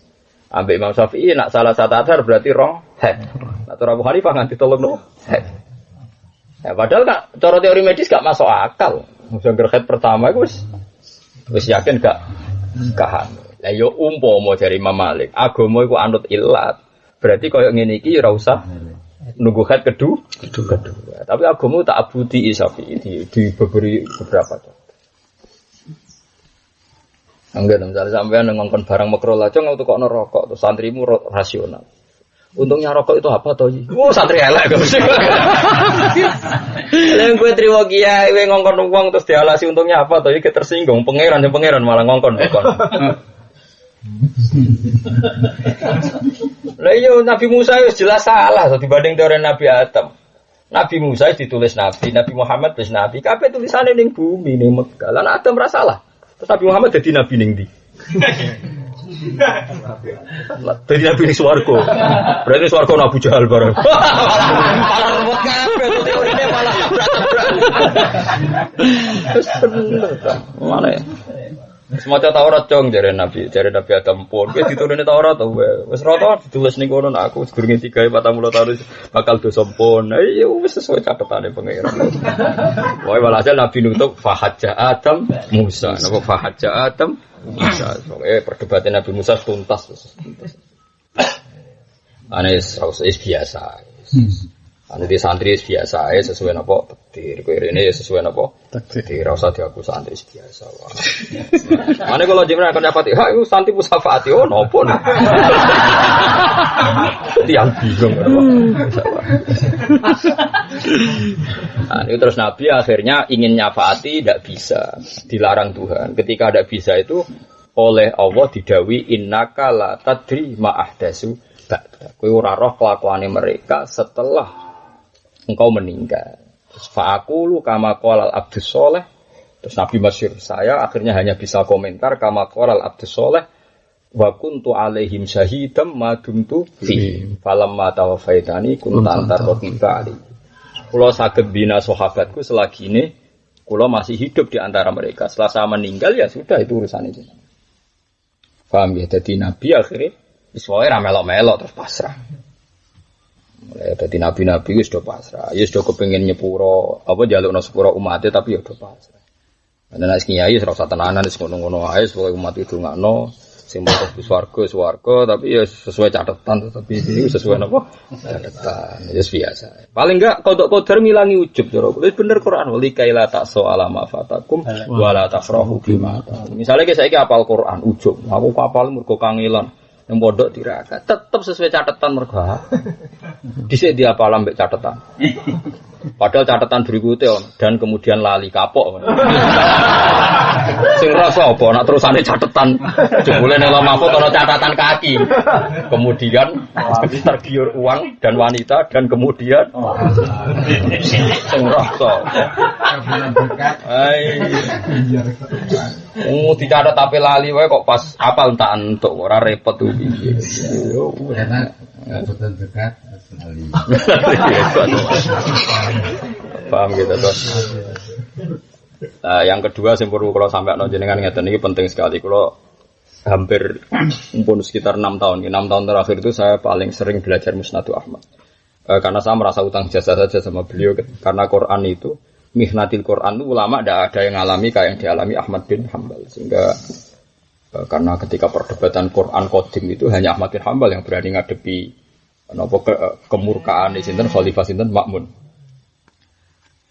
Ambek Imam Syafi'i nak salah satu adhar berarti rong head. Nak cara Abu Hanifah nganti 3 head. Ya padahal kan cara teori medis gak masuk akal. Sangger head pertama iku wis yakin gak hamil. Lah yo umpama dari Imam Malik, agama iku anut ilat. Berarti koyo ngene iki ora usah nunggu head kedua. Tapi agama tak abudi Syafi'i diberi beberapa contoh. Enggak, misalnya sampean ngongkon barang makro lah, cong untuk kok rokok, terus santrimu rasional. Untungnya rokok itu apa toh? Santri elek gak mesti. Lain gue terima kiai, gue ngongkon uang terus dialasi untungnya apa toh? Kita tersinggung, pangeran malah ngongkon. Lah iya Nabi Musa itu jelas salah, so dibanding teori Nabi Adam. Nabi Musa ditulis Nabi Muhammad tulis Nabi. Kabeh tulisannya ning bumi ning Mekah. Lah Adam ra salah. Terus Nabi Muhammad jadi nabi ning ndi? Jadi nabi ning swarga. Berarti swarga Abu Jahal bareng. Malah repot kabeh teorine malah berat. Mana ya? Semacam Taurat cong jare Nabi Adam pun. Kowe diturune Taurat to wis rata ditulis ning kono aku segurunge 3 40 tahun bakal dosa pun. Ya wis sesuai catetane pangeran. Wae walhasil Nabi nutup fahajja Adam Musa. Napa fahajja Adam Musa. Perdebatan Nabi Musa tuntas. Anes biasa. Anu di santri biasa sesuai napa takdir. Kowe rene sesuai napa takdir. Ora usah diaku santri biasa wae. Mane kalau jenengan akan dapat hak iku santri musafaati napa. Tiang bingung. Itu terus Nabi akhirnya ingin nyafaati tidak bisa, dilarang Tuhan. Ketika tidak bisa itu oleh Allah didawi innaka la tadri ma ahdasu ba'da. Kowe ora roh kelakuane mereka setelah engkau meninggal. Fa'aqulu kama qala al-abdus sholih. Terus Nabi masyhur saya akhirnya hanya bisa komentar kama qala al-abdus sholih wa kuntu alaihim syahidam ma dumtu fi. Falamma tawaffaitani kunta antar raqiba ali. Kula saged bina sahabatku selagi ini kula masih hidup di antara mereka. Setelah saya meninggal ya sudah itu urusan itu. Paham ya? Jadi Nabi akhirnya wis wae ra melok-melok terus pasrah. Mulai dari nabi-nabi itu sudah pasrah. Ya sudah kepingin nyepuro, apa jalukno sepuro umatnya tapi ya sudah pasrah. Dan nek kiai ora usah tenanan wis ngono-ngono ae supaya umat itu ngakno sing mau swarga tapi ya sesuai catatan tapi ini sesuai apa? Catatan. Ya biasa. Paling enggak kodok qadar ngilangi ujub cara. Wis bener Quran wali kaila takso alama fatakum wala tafrahu bima. Misalnya ki saiki hafal Quran ujub, aku hafal mergo kangelan. Yang bodoh tirakat tetap sesuai catatan mergo. Dhisik dia apa lambek catatan. Padahal catatan berikutnya dan kemudian lali kapok. Sing rasa apa nak terusane catatan. Jebule nek lemah ana catatan kaki. Kemudian tergiur uang dan wanita dan kemudian sing rasa. Dicatat tapi lali wae kok pas apal entak entuk ora repot tuh piye. Yo betul dekat sekali. Paham gitu tuh. Yang kedua sing perlu kalau sampai jenengan ngeten iki penting sekali. Kalau hampir pun sekitar 6 tahun. 6 tahun terakhir itu saya paling sering belajar Musnadu Ahmad. Karena saya merasa utang jasa saja sama beliau karena Quran itu mihnatil Quran itu ulama tidak ada yang ngalami kayak yang dialami Ahmad bin Hambal sehingga karena ketika perdebatan Quran Qadim itu hanya Ahmad bin Hambal yang berani ngadepi kemurkaan di sinten Khalifah sinten Ma'mun.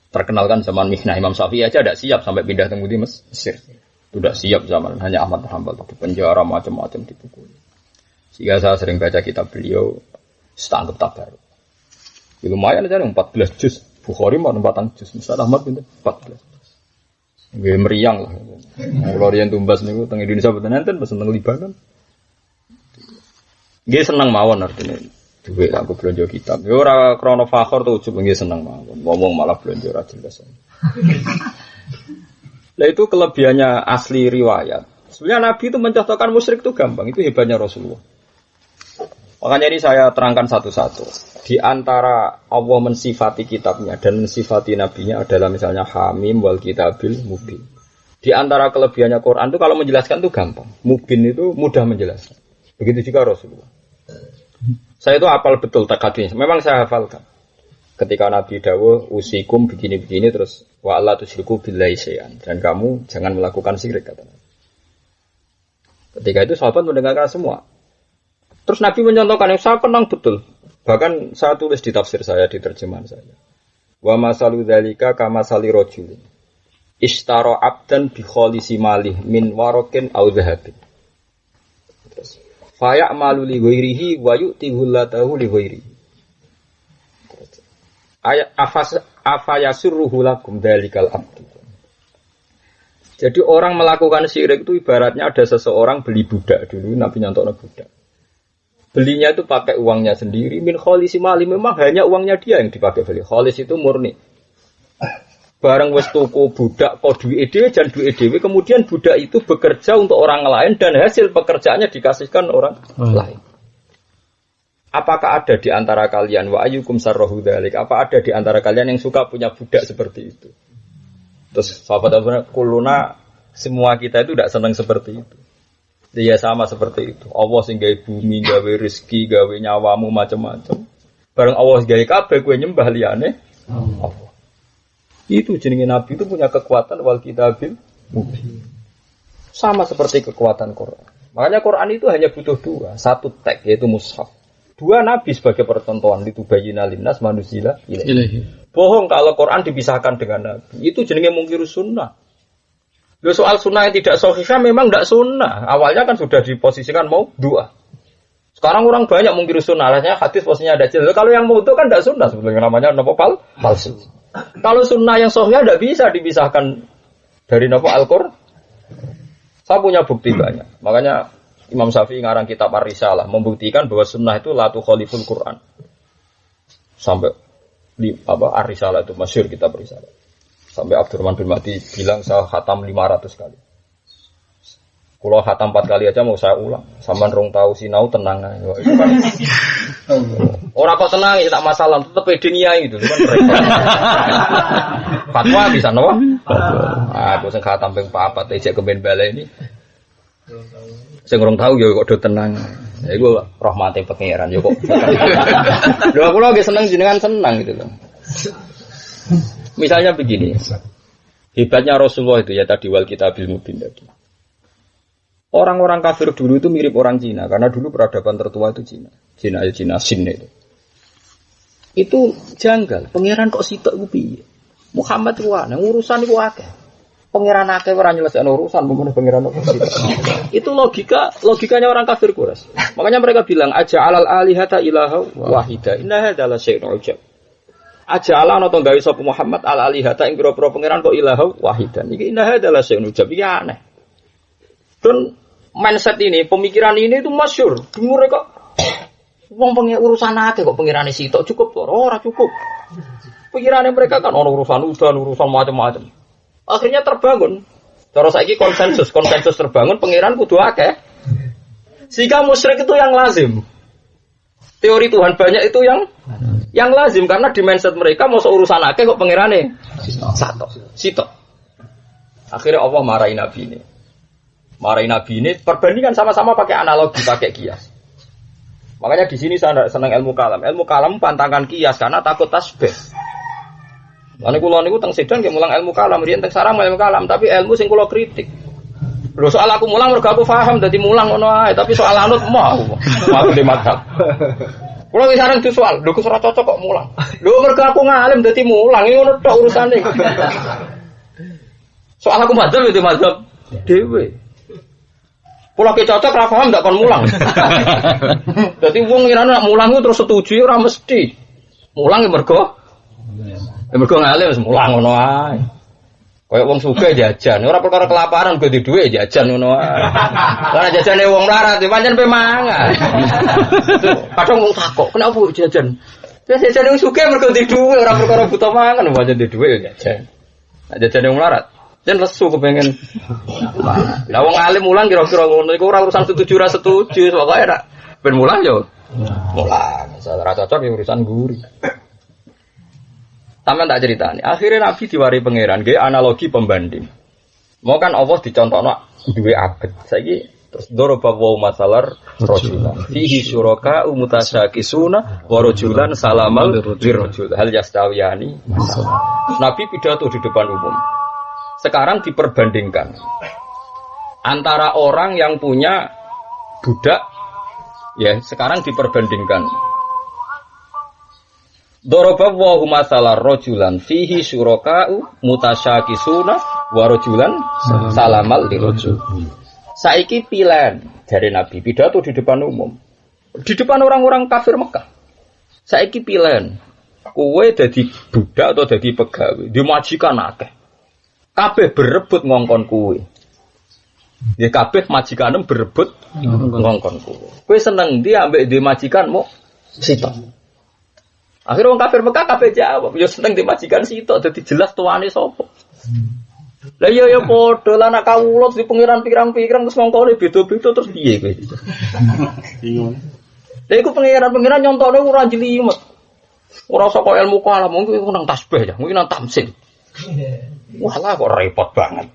Terkenal kan zaman Mihnah Imam Syafi'i aja tidak siap sampai pindah ke Mesir. Tidak siap zaman hanya Ahmad bin Hambal di penjara macam-macam dipukul. Sehingga saya sering baca kitab beliau setangkep tabar. Ya, lumayan aja 14 juz. Bukhari mau 4 juz. Musnad Ahmad pinten 14. Nggih meriang lah. Kalau riyen tumbas niku teng Indonesia boten enten pesen teng Libanon. Nggih seneng mawon artine. Duwe aku belanja kitab. Ya ora krana fakhor to ujug nggih seneng mawon. Ngomong malah belanja ora jelas. Lah itu kelebihannya asli riwayat. Sebenarnya Nabi itu mencontohkan musyrik itu gampang. Itu hebatnya Rasulullah. Makanya ini saya terangkan satu-satu. Di antara Allah mensifati kitabnya dan mensifati nabinya adalah misalnya Hamim wal kitabil mubin. Di antara kelebihannya Quran itu kalau menjelaskan itu gampang. Mubin itu mudah menjelaskan. Begitu juga Rasulullah. Saya itu hafal betul takadnya. Memang saya hafalkan. Ketika Nabi dawuh usikum begini-begini terus wa alla tusyriku billahi syai'an dan kamu jangan melakukan syirik kata Nabi. Ketika itu sahabat mendengarkan semua. Terus Nabi mencontohkan yang saya kenang betul. Bahkan saya tulis di tafsir saya, di terjemahan saya. Wa masalu dzalika kama sali rajulin ishtara abdan bi khalisi malih min warakin aw dhahabin. Fa ya'malu li ghairihi wa yu'tihu latahu li ghairihi. Ayat afayasurruhu lakum dzalikal abdu. Jadi orang melakukan syirik itu ibaratnya ada seseorang beli budak dulu, Nabi nyontokno budak. Belinya itu pakai uangnya sendiri, min khalisi mali, memang hanya uangnya dia yang dipakai beli. Khalis itu murni. Barang wis tuku budak kok duwe dhewe jan duwe dhewe, kemudian budak itu bekerja untuk orang lain dan hasil pekerjaannya dikasihkan orang lain. Apakah ada di antara kalian wa ayyukum sarrahu dzalik? Apa ada di antara kalian yang suka punya budak seperti itu? Terus sahabat-sahabat kuluna semua kita itu tidak senang seperti itu. Dia sama seperti itu. Allah sing gawe bumi, gawe rezeki, gawe nyawamu macam-macam. Bareng Allah gawe kabeh kowe nyembah liyane Allah. Itu jenenge Nabi itu punya kekuatan wal kitabil mubin. Sama seperti kekuatan Quran. Makanya Quran itu hanya butuh dua, satu teks yaitu mushaf. Dua Nabi sebagai percontohan itu bayyina linnas manuzila ilaihi. Bohong kalau Quran dipisahkan dengan Nabi. Itu jenenge mungkirus sunnah. Loh, soal sunnah yang tidak sahih memang tidak sunnah. Awalnya kan sudah diposisikan mau dua. Sekarang orang banyak mungkirus sunnah. Alasnya hadis posisinya ada jelas. Kalau yang mau itu kan tidak sunnah sebetulnya namanya nopo palsu. Kalau sunnah yang sahih tidak bisa dipisahkan dari nopo Al-Qur'an. Saya punya bukti banyak. Makanya Imam Syafi'i ngarang kitab Ar-Risalah membuktikan bahwa sunnah itu la tukhaliful Qur'an. Sampai di Ar-Risalah itu masyhur kitab Ar-Risalah. Sampai Abdurrahman bin Mahdi bilang saya khatam 500 kali. Kalau khatam 4 kali aja mau saya ulang. Sampean rong tahu sinau tenang aja. Itu kan orang kok tenang ya tak masalah, tetep edenia itu kan repot. Fatwa bisa no? Aku sing khatam ping 4 ejek kemen bala ini. Sing rong tahu ya kok do tenang. Ya iku rahmate pangeran ya kok. Lho aku lagi seneng jenengan senang gitu loh. Misalnya begini. Hebatnya Rasulullah itu ya tadi wal kitabil mubin tadi. Orang-orang kafir dulu itu mirip orang Cina karena dulu peradaban tertua itu Cina. Cina Sin itu. Itu janggal. Pangeran kok sitok iku piye? Muhammad ku ana urusan iku akeh. Pangeran akeh ora nyelesaikno urusan mengene pangeran kok sitok. Itu logikanya orang kafir Quraisy. Makanya mereka bilang aja alal alihata ilaha wahida. Inna hadza la syai'un ujab. Aja ala ana to gawe sapa Muhammad al alihata ing pira-pira pangeran kok ilaha wahidan. Iki inna hadza la syai'un ujab. Iki aneh. Dan mindset ini, pemikiran ini itu masyhur. Dengar kok wong urusan akeh kok pengirane sitok cukup ora cukup. Pikirannya mereka kan ono urusan udan, urusan macam-macam. Akhirnya terbangun. Cara saiki konsensus terbangun pengiran kudu akeh. Sehingga musyrik itu yang lazim. Teori Tuhan banyak itu yang lazim karena di mindset mereka mau urusan akeh kok pengirane sitok. Akhirnya Allah marahin Nabi ini. Perbandingan sama-sama pakai analogi, pakai kias. Makanya di sini saya senang ilmu kalam. Ilmu kalam pantangan kias karena takut tasbih. Lan kula niku teng Sedan nggih mulang ilmu kalam, riyen teng sarang ilmu kalam, tapi ilmu sing kula kritik. Lho soal aku mulang mergo aku paham dadi mulang ngono ae, tapi soal anut mau di madhab. Kula wis sareng soal, lho kok ora cocok kok mulang. Lho mergo aku ngalim dadi mulang, iki ngono tok urusane. Soal aku madhab di madhab dhewe. Kula ke cocok ra paham ndak kon mulang. Dadi wong ngirane nek mulang ku terus setuju ora mesti. Mulang mergo ngalim wis mulang ngono ae. Kayak wong sugih jajan, ora perkara kelaparan go di dhuwit jajan ngono ae. Lah jajane wong melarat pancen pe mangan. Kadang wong takok, "Kenapa jajan?" Ya jajan wong sugih mergo di dhuwit ora perkara buta mangan pancen di dhuwit ya jajan. Nah jajane wong melarat jan lesu kepengen. Lah wong alim mulang kira-kira ngono iku ora urusan setuju ora setuju, pokoke nek ben mulang yo. Mulang, ora cocok ya urusan guri. Sampeyan tak ceritani. Akhirnya Nabi diwari pangeran nggih analogi pembanding. Mau kan Allah dicontohno duwe abet. Saiki Terus daraba wa masalar rajulan fihi syuraka mutasyakisuna wa rajulan salamal lirajul hal yastawiyani. Nabi pidato di depan umum. Sekarang diperbandingkan antara orang yang punya budak, ya sekarang diperbandingkan. Daraba wa masalar rajulan fihi syuraka mutasyakisuna wa rajulan salamal lirajul. Saiki pilihan dari Nabi pidato di depan umum, di depan orang-orang kafir Mekah. Saiki pilihan, kowe dadi budak atau dadi pegawai, dimajikan akeh. Kabeh berebut ngongkon kowe. Ya kabeh majikanem berebut ngongkon kowe. Kowe seneng ndi ambek di majikanmu sitok. Akhirnya orang kafir Mekah kabeh jawab, ya seneng di majikan sitok, dadi jelas tuane sapa. Lah iya ya padha lan anak kawula di pengiran pirang-pirang terus ngongkone beda-beda terus piye kowe. Bingung. Lha iku pengiran nyontone ora jelimet. Ora usah kok ilmu kalam, mungkin nang tasbih ya, mungkin nang tamsil. Wah lah kok repot banget.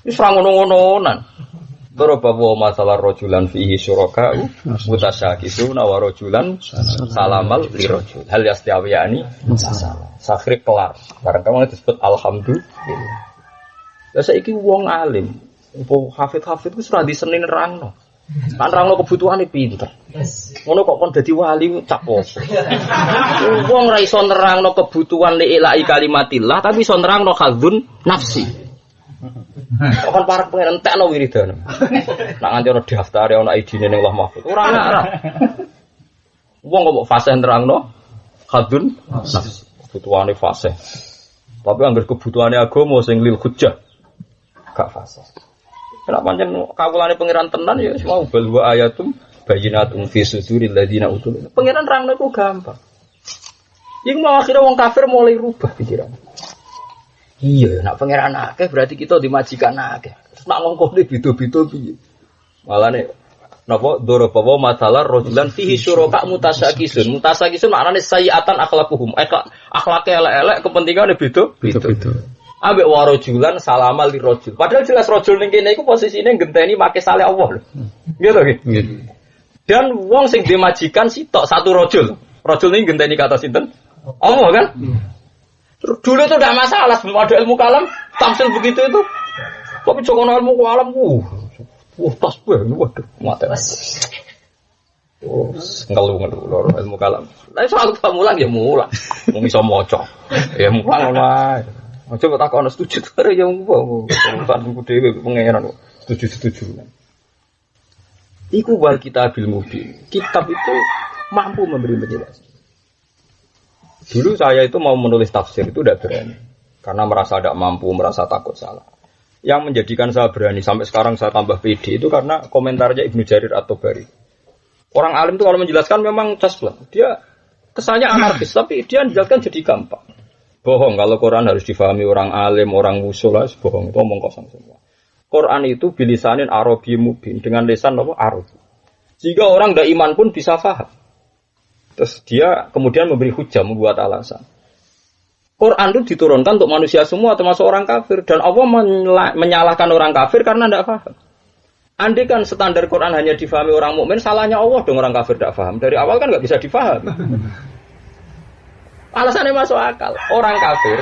Wis ora ngono-ngononan. Daraba wa masalah rajulan fihi syuraka mutasyakisuna wa rajulan salamal lirajul. Hal yastawiyani sakhri kelar. Barang kamu disebut alhamdulillah. Lah saiki wong alim, apa hafid-hafid ku ora diseni nerangno. Kan nerangno kebutuhane pinter. Ngono kok kon dadi wali cap opo. Wong ora iso nerangno kebutuhan li ilahi kalimatillah tapi iso nerangno khadzun nafsi. Kok kan parek pengen entekno wiridane. Nak nganti ora daftare ana idine ning Allah Mahfuz. Ora ngarah. Wong kok fasih nerangno khadzun nafsi. Kebutuhane fasih. Tapi anggar kebutuhane agama sing lil hujjah gak fase. Kenapa pancen kawulane pangeran tenan ya mau balwa ayatum bayyinatum fi suduril ladina utul. Pangeran rangno iku gampang. Iku mau akhirnya wong kafir mulai rubah pikiran. Iya, nak pangeran akeh berarti kita dimajikan akeh. Terus nak ngongkone beda-beda piye? Malane napa daraba wa masalah rajulan fihi syuraka mutasyakisun. Mutasyakisun maknane sayiatan akhlaquhum. Akhlake elek-elek kepentingane beda-beda. Ambek warajulan salamal li rajul. Padahal jelas rajul ning kene iku posisine genteni make saleh Allah lho. Nggih to nggih. Dan wong sing dimajikan sitok satu rajul. Rajul ning genteni kata sinten? Allah kan? Terus dulu itu enggak masalah sebelum ada ilmu kalam, tamsil begitu itu. Tapi jokono ilmu kalam tasbih waduh mate. Ngelu loro ilmu kalam. Lah soal mulang ya mulang. Wong iso maca. Ya mulang wae. Coba tak ono setuju karo yang urusan buku dhewe pengeran kok setuju. Iku wal kitabil mubin. Kitab itu mampu memberi penjelasan. Dulu saya itu mau menulis tafsir itu tidak berani karena merasa tidak mampu, merasa takut salah. Yang menjadikan saya berani sampai sekarang saya tambah pede itu karena komentarnya Ibnu Jarir at-Tabari. Orang alim itu kalau menjelaskan memang casblah. Dia kesannya anarkis tapi dia menjelaskan jadi gampang. Bohong kalau Quran harus difahami orang alim, orang usul lah, bohong itu omong kosong semua. Quran itu bilisanin Arabi mubin dengan lisan apa Arabi. Jika orang tidak iman pun bisa faham. Terus dia kemudian memberi hujah, membuat alasan. Quran itu diturunkan untuk manusia semua termasuk orang kafir dan Allah menyalahkan orang kafir karena tidak faham. Andai kan standar Quran hanya difahami orang mukmin, salahnya Allah dong orang kafir tidak faham. Dari awal kan nggak bisa difahami. Alasannya masuk akal. Orang kafir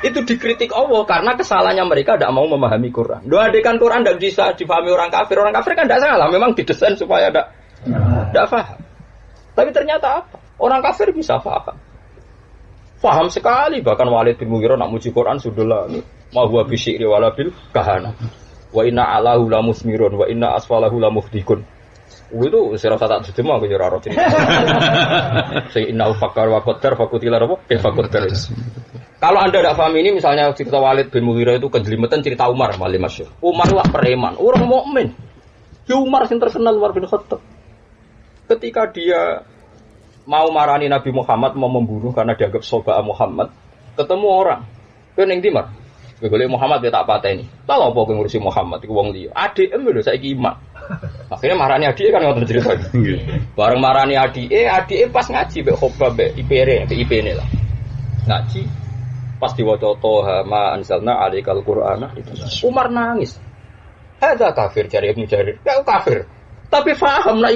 itu dikritik Allah karena kesalahannya mereka tidak mau memahami Quran. Doadekan Quran tidak bisa difahami orang kafir. Orang kafir kan tidak salah, memang didesain supaya tidak paham. Tapi ternyata apa? Orang kafir bisa paham. Paham sekali. Bahkan Walid bin Mughirah nak muji Quran sudahlah. Ma huwa bisyiri wala bil kahana. Wa inna alahu la musmirun wa inna asfalahu la muhdikun. Itu saya rasa tak terjemah aku nyuruh roti. Saya inna fakar wa qaddar fakutilah apa? Fakudar. Kalau anda tidak paham ini, misalnya cerita Walid bin Mughirah itu kejelimetan cerita Umar malah masyhur. Umar lah preman, orang mukmin. Ya Umar yang terkenal Umar bin Khattab. Ketika dia mau marani Nabi Muhammad, mau membunuh karena dianggap soba Muhammad, ketemu orang. Kening di Mar. Golek Muhammad dia tak pateni. Tahu apa kowe ngurusi Muhammad iku wong liya. Adike lho saiki iman. Akhirnya marani adike kan ngoten cerita. Bareng marani adike pas ngaji mek khobab mek IP-ne lah. Ngaji pas diwaca Toha ma anzalna alaikal Qur'ana itu. Umar nangis. Hadza kafir jari Ibnu Jarir. Ya kafir. Tapi paham lah.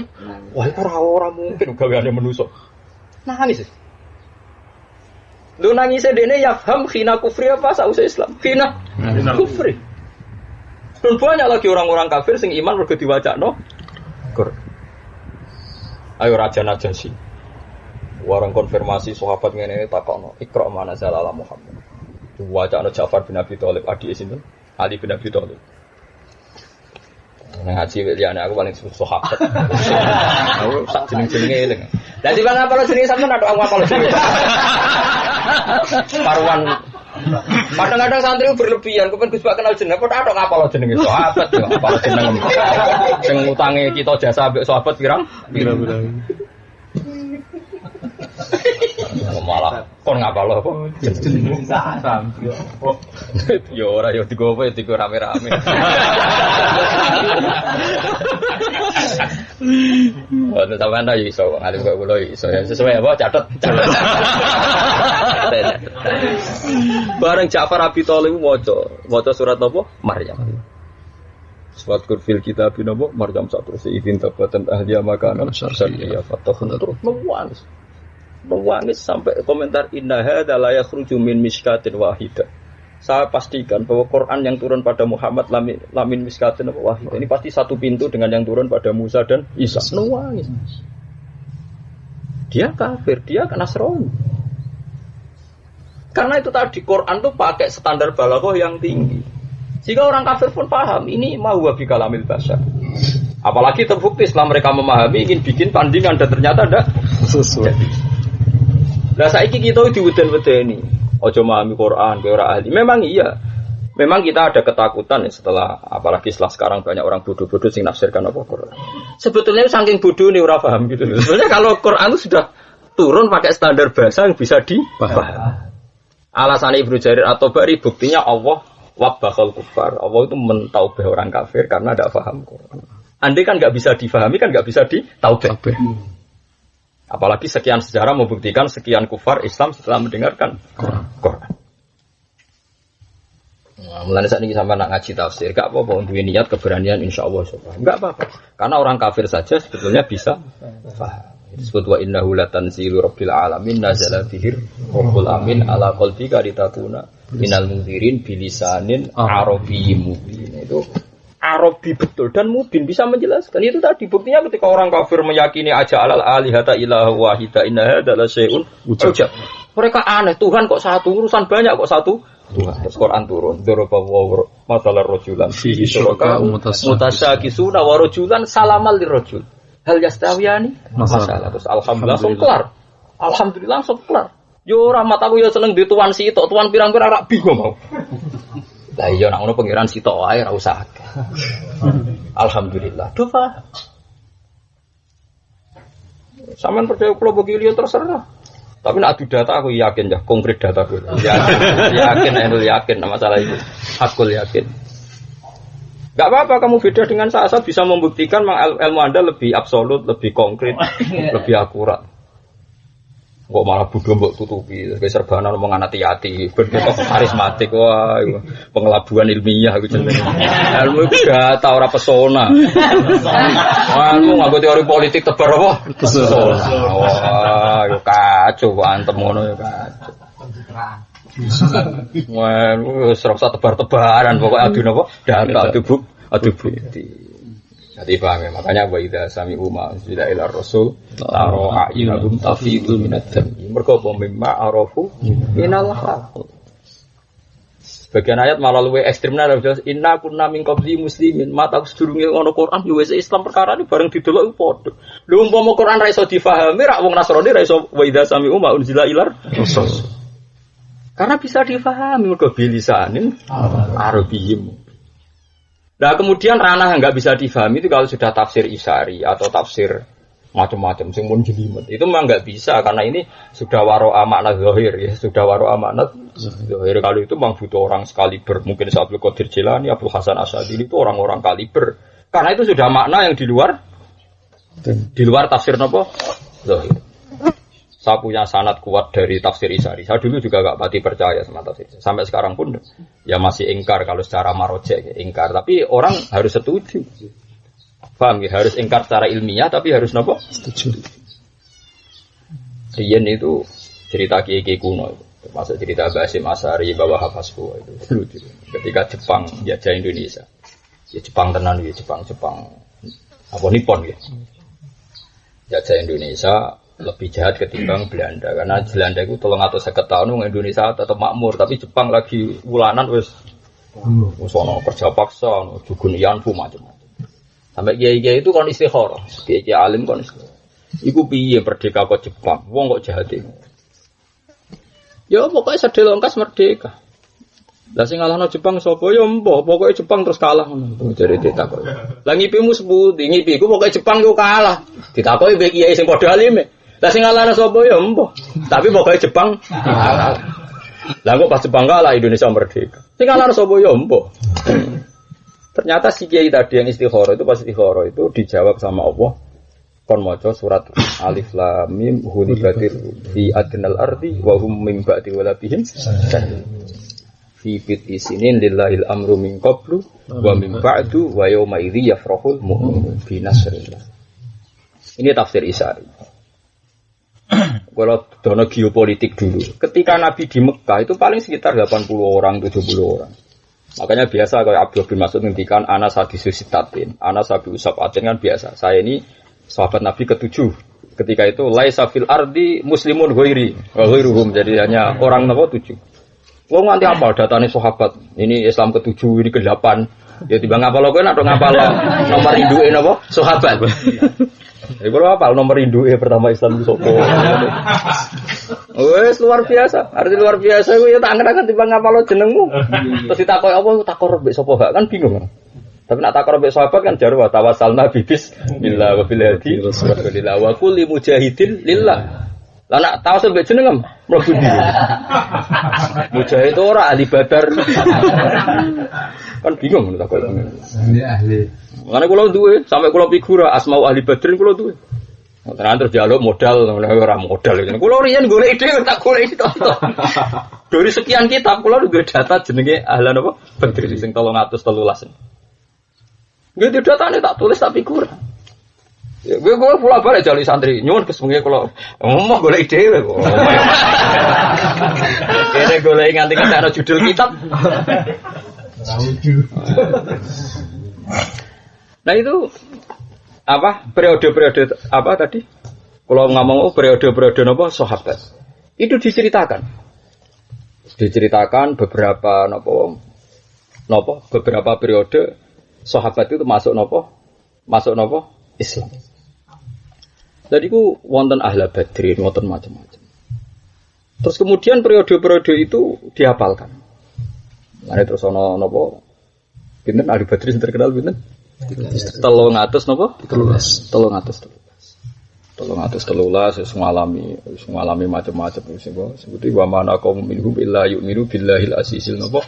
Wah, itu ora mungkin gaweane manusa. Nangis. Lu nangis dene yafham khina kufri apa sausé Islam? Khina kufri. Dan banyak lagi orang-orang kafir sing iman mergo diwacakno Quran. Ayo raja Najasyi. Warang konfirmasi sahabat ngene takokno, Iqra mana zalala Muhammad. Diwacakno Ja'far bin Abi Thalib adike sinten? Ali bin Abi Thalib. Nang ngaji liyane aku paling sahabat. Aku sak jeneng-jenenge eling. Lah tiba ngapa lo jenenge sampean aku ngapa lo jenenge. Paruan. Kadang-kadang santri berlebihan, kepen Gus Pak kenal jeneng, kok ada ngapa lo jenenge sahabat yo, apa lo jeneng. Sing ngutangi kita jasa mbek sahabat pirang? Pirang. Malah kon ngapa lo apa? Jeneng sahabat. Yo ora yo digowo digo rame-rame. Oh, sampean ta iso ngalim kok kula iso ya sesuai apa catet. Bareng Ja'far Abi Thalib waca surat apa? Maryam. Surat fil kitab napa? Maryam terus idin tabatan ahliya makanan syar'iyya fatahun terus menangis sampai komentar inna hadza la yakhruju min miskatin wahidah. Saya pastikan bahwa Quran yang turun pada Muhammad lamin miskatin wahidah. Ini pasti satu pintu dengan yang turun pada Musa dan Isa. Nangis. Dia kafir, dia Nasrani. Karena itu tadi Quran tuh pakai standar balaghah yang tinggi. Sehingga orang kafir pun paham ini ma huwa bi kalamil bashar. Apalagi terbukti setelah mereka memahami ingin bikin tandingan dan ternyata tidak sesuai. Lah saiki kita diweden-wedeni, ojo memahami Quran kowe ora ahli. Memang iya. Memang kita ada ketakutan ya setelah apalagi setelah sekarang banyak orang bodoh-bodoh sing nafsirkan apa Quran. Sebetulnya saking bodoh nih ora paham gitu. Sebenarnya kalau Quran itu sudah turun pakai standar bahasa yang bisa dipahami. Alasan Ibnu Jarir At-Tabari buktinya Allah wabakhal kufar. Allah itu mentaubah orang kafir karena tidak paham Quran. Andai kan nggak bisa difahami kan nggak bisa ditaubah. Apalagi sekian sejarah membuktikan sekian kufar Islam setelah mendengarkan Quran. Nah, mulai saat ini sampai nak ngaji tafsir, gak apa-apa untuk niat keberanian insya Allah. Gak apa-apa. Karena orang kafir saja sebetulnya bisa paham. Disebut wa innahu latanzilu rabbil alamin nazala bihir rabbul amin ala qalbika litakuna minal munzirin bilisanin arabiyyin mubin. Itu Arabi betul dan mubin bisa menjelaskan. Itu tadi buktinya ketika orang kafir meyakini aja alal alihata ilaha wahida inna hadza la syai'un ujab. Mereka aneh, Tuhan kok satu, urusan banyak kok satu. Tuhan. Terus Quran turun. Dorobawa masalah rojulan fihi syuraka mutasyakisuna wa rojulan salamal lirrojul. Hal yastawiyani masalah. Terus alhamdulillah langsung kelar. Alhamdulillah langsung kelar. Yo rahmat aku ya seneng di tuan sitok, tuan pirang-pirang rak bingung mau. Lah iya nak ngono pangeran sitok wae ora usah. Alhamdulillah. Doa. Sampeyan percaya kula bagi liya terserah. Tapi nak adu data aku yakin ya, konkret data aku. Yakin masalah itu. Aku yakin. Gak apa-apa kamu beda dengan saya bisa membuktikan ilmu Anda lebih absolut, lebih konkret, lebih akurat. Kok malah bodoh mbok tutupi, serbanan ngomong hati-hati, begitu karismatik, wah, pengelabuan ilmiah gitu jenenge. Ilmu data ora pesona. Anu nganggo teori politik tebar apa? Pesona. Wah, yo kacau antem ngono yo kacau. Wah, wis ora tebar-tebaran pokoke adu napa? Data adu bukti. Jadi paham ya, makanya wa idza sami'u ma unzila ila rasul taro a'yunahum tafidu minad dam'i mergo apa mimma arafu minal haqq. Sebagian ayat malah luwih ekstremna jelas inna kunna min qabli muslimin mata sedurunge ngono Quran yo wis Islam perkara ini bareng didelok padha. Lha umpama Quran ra iso difahami rak wong Nasrani ra iso wa idza sami'u ma unzila ila rasul. Karena bisa difahami mergo bilisanin arabiyyin. Nah kemudian ranah yang nggak bisa difahami itu kalau sudah tafsir isyari atau tafsir macam-macam sing mun jelimet itu memang nggak bisa karena ini sudah waro'a makna zahir ya sudah waro'a makna zahir. Kalau itu memang butuh orang sekaliber mungkin Abdul Qadir Jilani, Abdul Hasan Asy'ari itu orang-orang kaliber karena itu sudah makna yang di luar tafsir napa zahir. Saya punya sanad kuat dari tafsir Isari. Saya dulu juga gak pati percaya sama tafsir Isari. Sampai sekarang pun ya masih ingkar kalau secara marojek ya, ingkar. Tapi orang harus setuju. Paham ya? Harus ingkar secara ilmiah tapi harus nopo? Setuju. Rian itu cerita kiai kuno itu. Termasuk cerita Basim Asari bahwa Hafazku itu lucu. Ketika Jepang jajah Indonesia. Ya Jepang tenan ya Jepang apa Nippon ya. Jajah Indonesia lebih jahat ketimbang Belanda karena Belanda itu 350 tahun Indonesia tetap makmur tapi Jepang lagi wulanan wis ono kerja paksa ono jugun yanfu macam-macam sampai kiai-kiai itu kon istikharah kiai alim kon istikharah iku piye merdeka kok Jepang wong kok jahat iki ya pokoknya sedelongkas merdeka lah sing ngalahno Jepang sapa ya mbah pokoke Jepang terus kalah ngono jare ditakok lah ngipimu seputi ngipiku pokoke Jepang yo kalah ditakoki mbek kiai sing padha alime. Lah sing ngalahno sapa ya mbah. Tapi pokoke Jepang kalah. Lah kok pas Jepang kalah Indonesia merdeka. Sing ngalahno sapa ya mbah. Ternyata si kiai tadi yang istikharah itu pas istikharah itu dijawab sama Allah. Kon maca surat Alif Lam Mim hulibatir fi adnal ardi wa hum min ba'di walabihim. Fi fiti sinin lillahil amru min qablu wa min ba'du wa yawma idzi yafrahul mu'minun bi nasrillah. Ini tafsir Isari. Kalau dono geopolitik dulu, ketika Nabi di Mekah itu paling sekitar 80 orang, 70 orang. Makanya biasa kalau Abdul bin Mas'ud ngendikan ana sadisus sitatin, ana sabi usapatin kan biasa. Saya ini sahabat Nabi ke-7. Ketika itu laisa fil ardi muslimun ghairi wa ghairuhum, jadi hanya orang nomor 7. Wong nganti apa datane sahabat. Ini Islam ke-7, ini ke-8. Ya tiba ngapal kowe nek ngapal nomor induke napa? Sahabat. Iku apa nomor induke pertama Islam itu sapa? Wes luar biasa. Arti luar biasa kuwi ya tak angen-angen tiba ngapal jenengmu. Terus ditakoki apa takor mbek sapa gak kan bingung. Tapi nak takor mbek sahabat kan jar wa tawassalna bibis billah wa bil hadi rasulillah wa kulli mujahidin lillah. Lah nak tawasul mbek jeneng mlebu ndi? Mujahid ora ahli badar. Kan bingung takoki. Ahli. Karena kalau duwe sampai kalau figura asmau ahli badrin kalau duwe. Terus jaluk modal orang modal. Kalau rian golek ide tak golek itu. Dari sekian kitab kalau duwe data jenenge ahlan apa badrin sing 313. Nggih datane tak tulis tak figura. Ya gue pula balik jaluk santri nyuwun kesemenge kalau mau golek ide kok. Kene golek nganti ana judul kitab. Nah itu apa periode-periode apa tadi? Kalau ngomong periode-periode apa sahabat itu diceritakan beberapa beberapa periode sahabat itu masuk Islam. Jadi ku wonten ahla badrin wonten macam-macam. Terus kemudian periode-periode itu dihafalkan. Nah terus ono pinten ahli badrin terkenal pinten? 313 ngalami macam-macam seperti wa mana qaum minhum illa yu'minu billahil azizil napa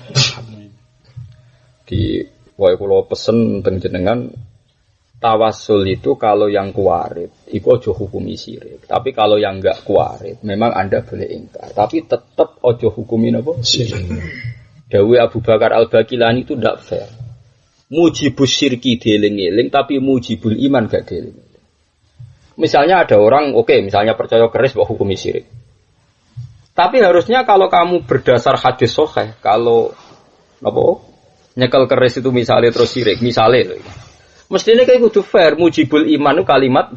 di wae kula pesen teng jenengan tawasul itu kalau yang kuwarit iku aja hukumi syirik tapi kalau yang enggak kuwarit memang Anda boleh ingkar tapi tetap aja hukumi napa syirik. Dawuh Abu Bakar Al-Baqilani itu ndak fair. Mujibus syirki dieling-eling tapi mujibul iman gak dieling. Misalnya ada orang misalnya percaya keris bahwa hukumi syirik. Tapi harusnya kalau kamu berdasar hadis sahih, kalau nyekel keris itu misalnya terus syirik, misalnya mestinya kayak kudu fair, mujibul iman itu kalimat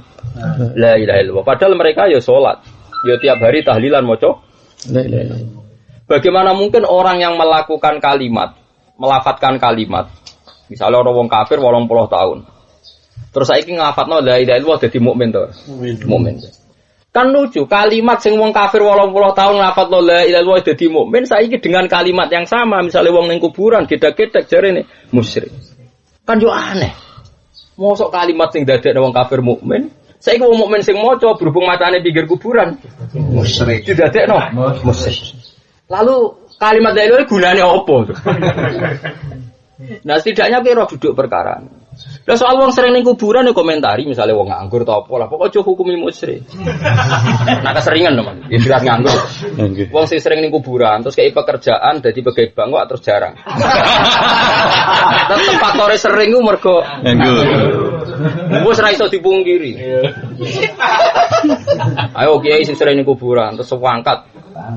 la ilaha illallah. Padahal mereka ya salat, ya tiap hari tahlilan maca la ilaha illallah. Bagaimana mungkin orang yang melakukan kalimat, melafatkan kalimat misalnya orang wong kafir 80 tahun. Terus saiki nglafatno la ilaha illallah dadi mukmin to. Mukmin. Kan lucu, kalimat sing wong kafir 80 tahun nglafatno la ilaha illallah dadi mukmin saiki dengan kalimat yang sama misalnya wong ning kuburan gedak-gedak jarene musyrik. Kan yo aneh. Mosok kalimat sing dadekno wong kafir mukmin, saiki wong mukmin sing maca berhubung matane pinggir kuburan musyrik. Didadekno musyrik. Lalu kalimat la ilaha gunane apa? Nah setidaknya kira duduk perkara. Lah soal wong sering ning kuburan ya komentari misalnya wong nganggur atau apa lah pokoknya aja hukumi musyrik. Nah keseringan teman, istilah nganggur. Wong sing sering ning kuburan terus kayak pekerjaan dadi pegawai bank kok terus jarang. Tetep faktore sering ku mergo nganggur. Wis ra iso dipungkiri. Ayo kiai sing sering ning kuburan terus wangkat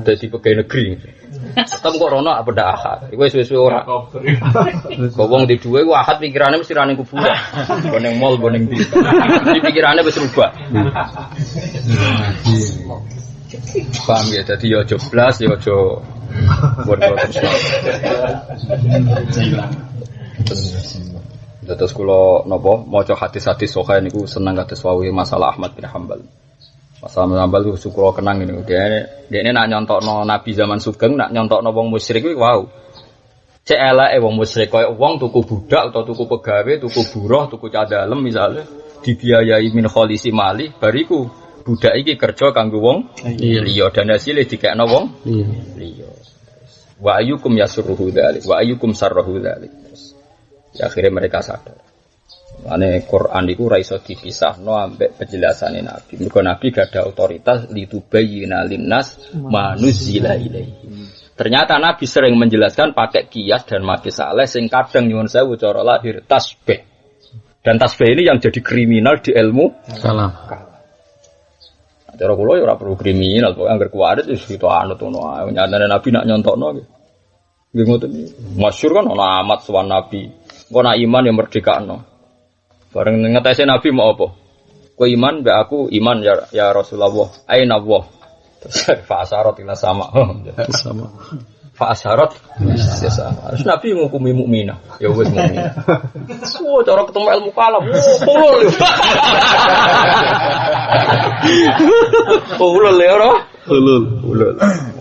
dadi pegawai negeri. Tetep kok rono apa ndak ahad. Iku wis ora. Kok wong di duwe ku ahad pikirane mesti ra ning kuburan. Boneng mall boneng di. Di pikirane wis rubah. Paham ya, dadi yo aja blas yo aja bodoh terus. Terus kula napa maca hadis-hadis sahih niku seneng kados wau masalah Ahmad bin Hanbal. Masalah Hanbal itu syukur kenang ini. Dia nak nyontokno Nabi zaman Sugeng, nak nyontokno wong musyrik kuwi wow. Cek eleke wong musyrik koyo wong tuku budak atau tuku pegawe, tuku buruh, tuku cadalem misalnya dibiayai min kholisi mali, bariku budak iki kerja kanggo wong liya dan hasilé dikekno wong liya. Wa ayyukum yasurruhu dzalik, wa ayyukum sarruhu dzalik. Ya akhirnya mereka sadar. Ane Quran itu ra iso dipisahno ambek penjelasane Nabi. Mergo Nabi gak ada otoritas litubayyina linnas manuzila ilaihi. Ternyata Nabi sering menjelaskan pakai kias dan makis saleh sing kadang nyuwun sewu cara lahir tasbih. Dan tasbih ini yang jadi kriminal di ilmu kalam. Cara kula ya ora perlu kriminal, pokoke anggere kuwarit wis kita anut ngono ae. Nyatane Nabi nak nyontokno nggih. Nggih ngoten. Masyhur kan ana amat sowan Nabi. Engko nak iman ya merdekakno. Bareng ngetesi Nabi mau apa? Kowe iman mbek aku iman ya Rasulullah. Aina Allah. Terus fa asyarat ila sama. Sama. Fa asyarat ya sama. Terus Nabi ngukumi mukminah. Ya wis mukminah. Oh, cara ketemu ilmu kalam. Ulul. Ulul ya ora? Ulul.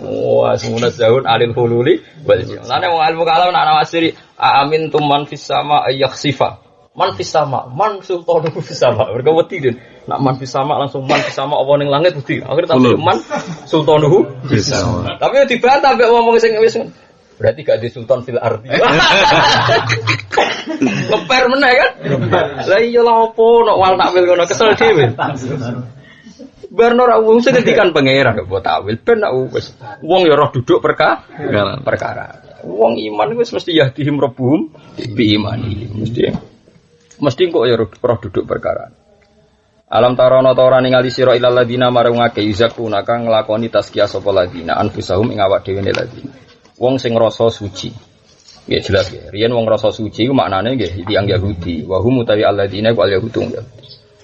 Oh, asmuna zaun alil hululi wal jin. Lan wong ilmu kalam ana wasiri amin tumman fis sama ayakhsifa. Man fis sama, man sultanu fis sama. Mergo wedi den. Nak man fis sama langsung man fis sama apa ning langit wedi. Akhire tapi man sultanu fis sama. Tapi dibantah mbek ngomong sing wis berarti gak di sultan fil ardi. Ngeper meneh kan? Lah iya lha opo nek wal takwil ngono kesel dhewe. Barno ra wong sing ngendikan pangeran kok takwil ben nak wis wong ya roh duduk perkara. Wong iman wis mesti yahdihim rabbuhum bi imani. Mesti kok ya roh duduk perkara. Alam tarono ta ora ningali sira ilal ladina marang ngake yuzakuna kang nglakoni tazkiyah sapa ladina anfusahum ing awak dhewe ne ladina. Wong sing ngrasa suci. Ya jelas ya. Riyen wong ngrasa suci iku maknane nggih tiyang Yahudi. Wa hum utawi alladina ku al-yahudun.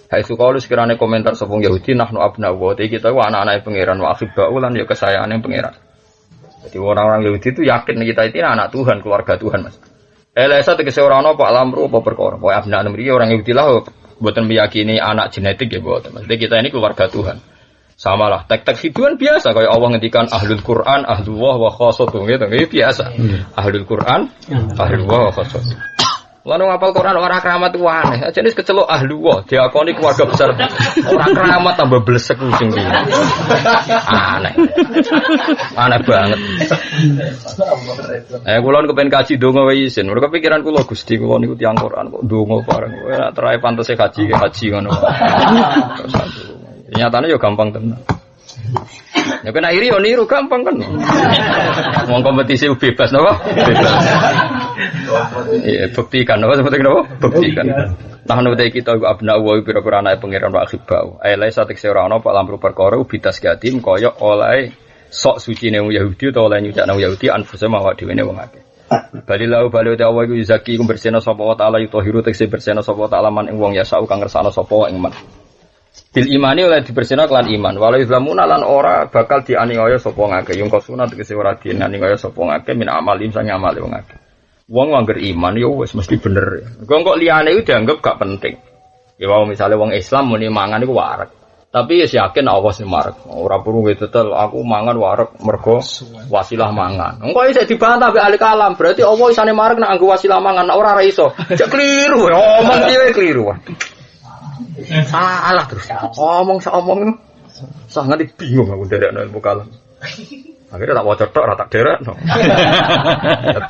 Hai sukalu sekirane komentar sapa Yahudi nahnu abna wa ta kita ku anak-anake pangeran wa akhibau lan ya kesayangan pangeran. Jadi orang-orang Yahudi itu yakin kita itu anak Tuhan, keluarga Tuhan, Mas. Elesa tegese ora ana apa alamru apa perkara. Pokoke abna mriki orang Yahudi lah mboten meyakini anak genetik ya mboten. Maksudnya kita ini keluarga Tuhan. Samalah tek-tek hiduan biasa kayak Allah ngendikan ahlul Quran, ahlullah wa khassatuh gitu. Ini biasa. Ahlul Quran, ahlullah wa khassatuh. Lalu ngapal Quran orang keramat itu aneh. Aja nih kecelok ahlullah, diakoni keluarga besar. Orang keramat tambah blesek kucing ini. Aneh. Aneh banget. Kulon kepen kaji donga wae isin. Mergo pikiran kula Gusti kula niku tiyang Quran kok donga bareng. Ora terae pantese kaji ngono. Nyatane yo gampang tenan. Ya kena iri yo niru gampang kan. Wong kompetisi bebas napa? Bebas. Iya, buktikan napa sebut napa? Buktikan. Tahun utai kita abna wa pira-pira anake pangeran wa akhibau. Ae satik se ora ana pak lamru perkara ubitas gatim kaya oleh sok sucine wong Yahudi utawa oleh nyucakne Yahudi anfuse mawa dhewe wong akeh. Balilau baliau ta wa iku zaki iku bersihna sapa wa taala yutahiru tekse bersihna sapa taala man ing wong ya sak kang ngersakno sapa ing man. Bil imani oleh dibersihna kelan iman. Walau islamuna lan ora bakal dianiaya sapa ngake. Yung kosuna tegese ora dianiaya sapa ngake min amalim sang amale wong akeh. Wong angger iman ya wis mesti bener. Kok liyane iku dianggap gak penting. Ya wae misale wong Islam muni mangan iku wareg. Tapi ya yakin Allah sing mareg. Ora perlu wetetel aku mangan wareg mergo wasilah mangan. Engko isih dibantah mbek ahli kalam. Berarti Allah isane mareg nek anggo wasilah mangan ora iso. Cek keliru. Omong dhewe keliru. Salah terus. Omong sak omong. Sangat bingung aku nderekno ilmu kalam. Akhirnya tak waca tok ora tak derekno.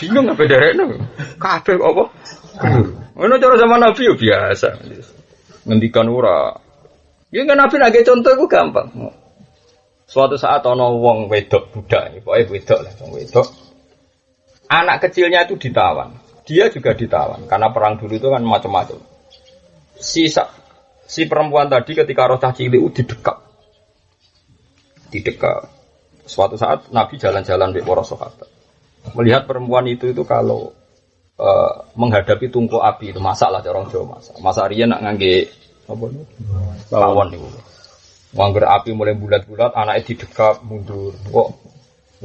Bingung apa derekno. Kabeh kok apa? Ngono cara zaman Nabi yo biasa. Ngendikan ora. Ya kan Nabi lagi contoh iku gampang. Suatu saat ana wong wedok budak, pokoke wedok lah, wong wedok. Anak kecilnya itu ditawan. Dia juga ditawan karena perang dulu itu kan macam-macam. Si perempuan tadi ketika roh cah cilik didekap. Suatu saat Nabi jalan-jalan di para sahabat. Melihat perempuan itu kalau menghadapi tungku api itu masak lah orang Jawa masak. Masak riyen nak ngangge apa niku? Pawon niku. Wangger api mulai bulat-bulat anake didekap mundur. Kok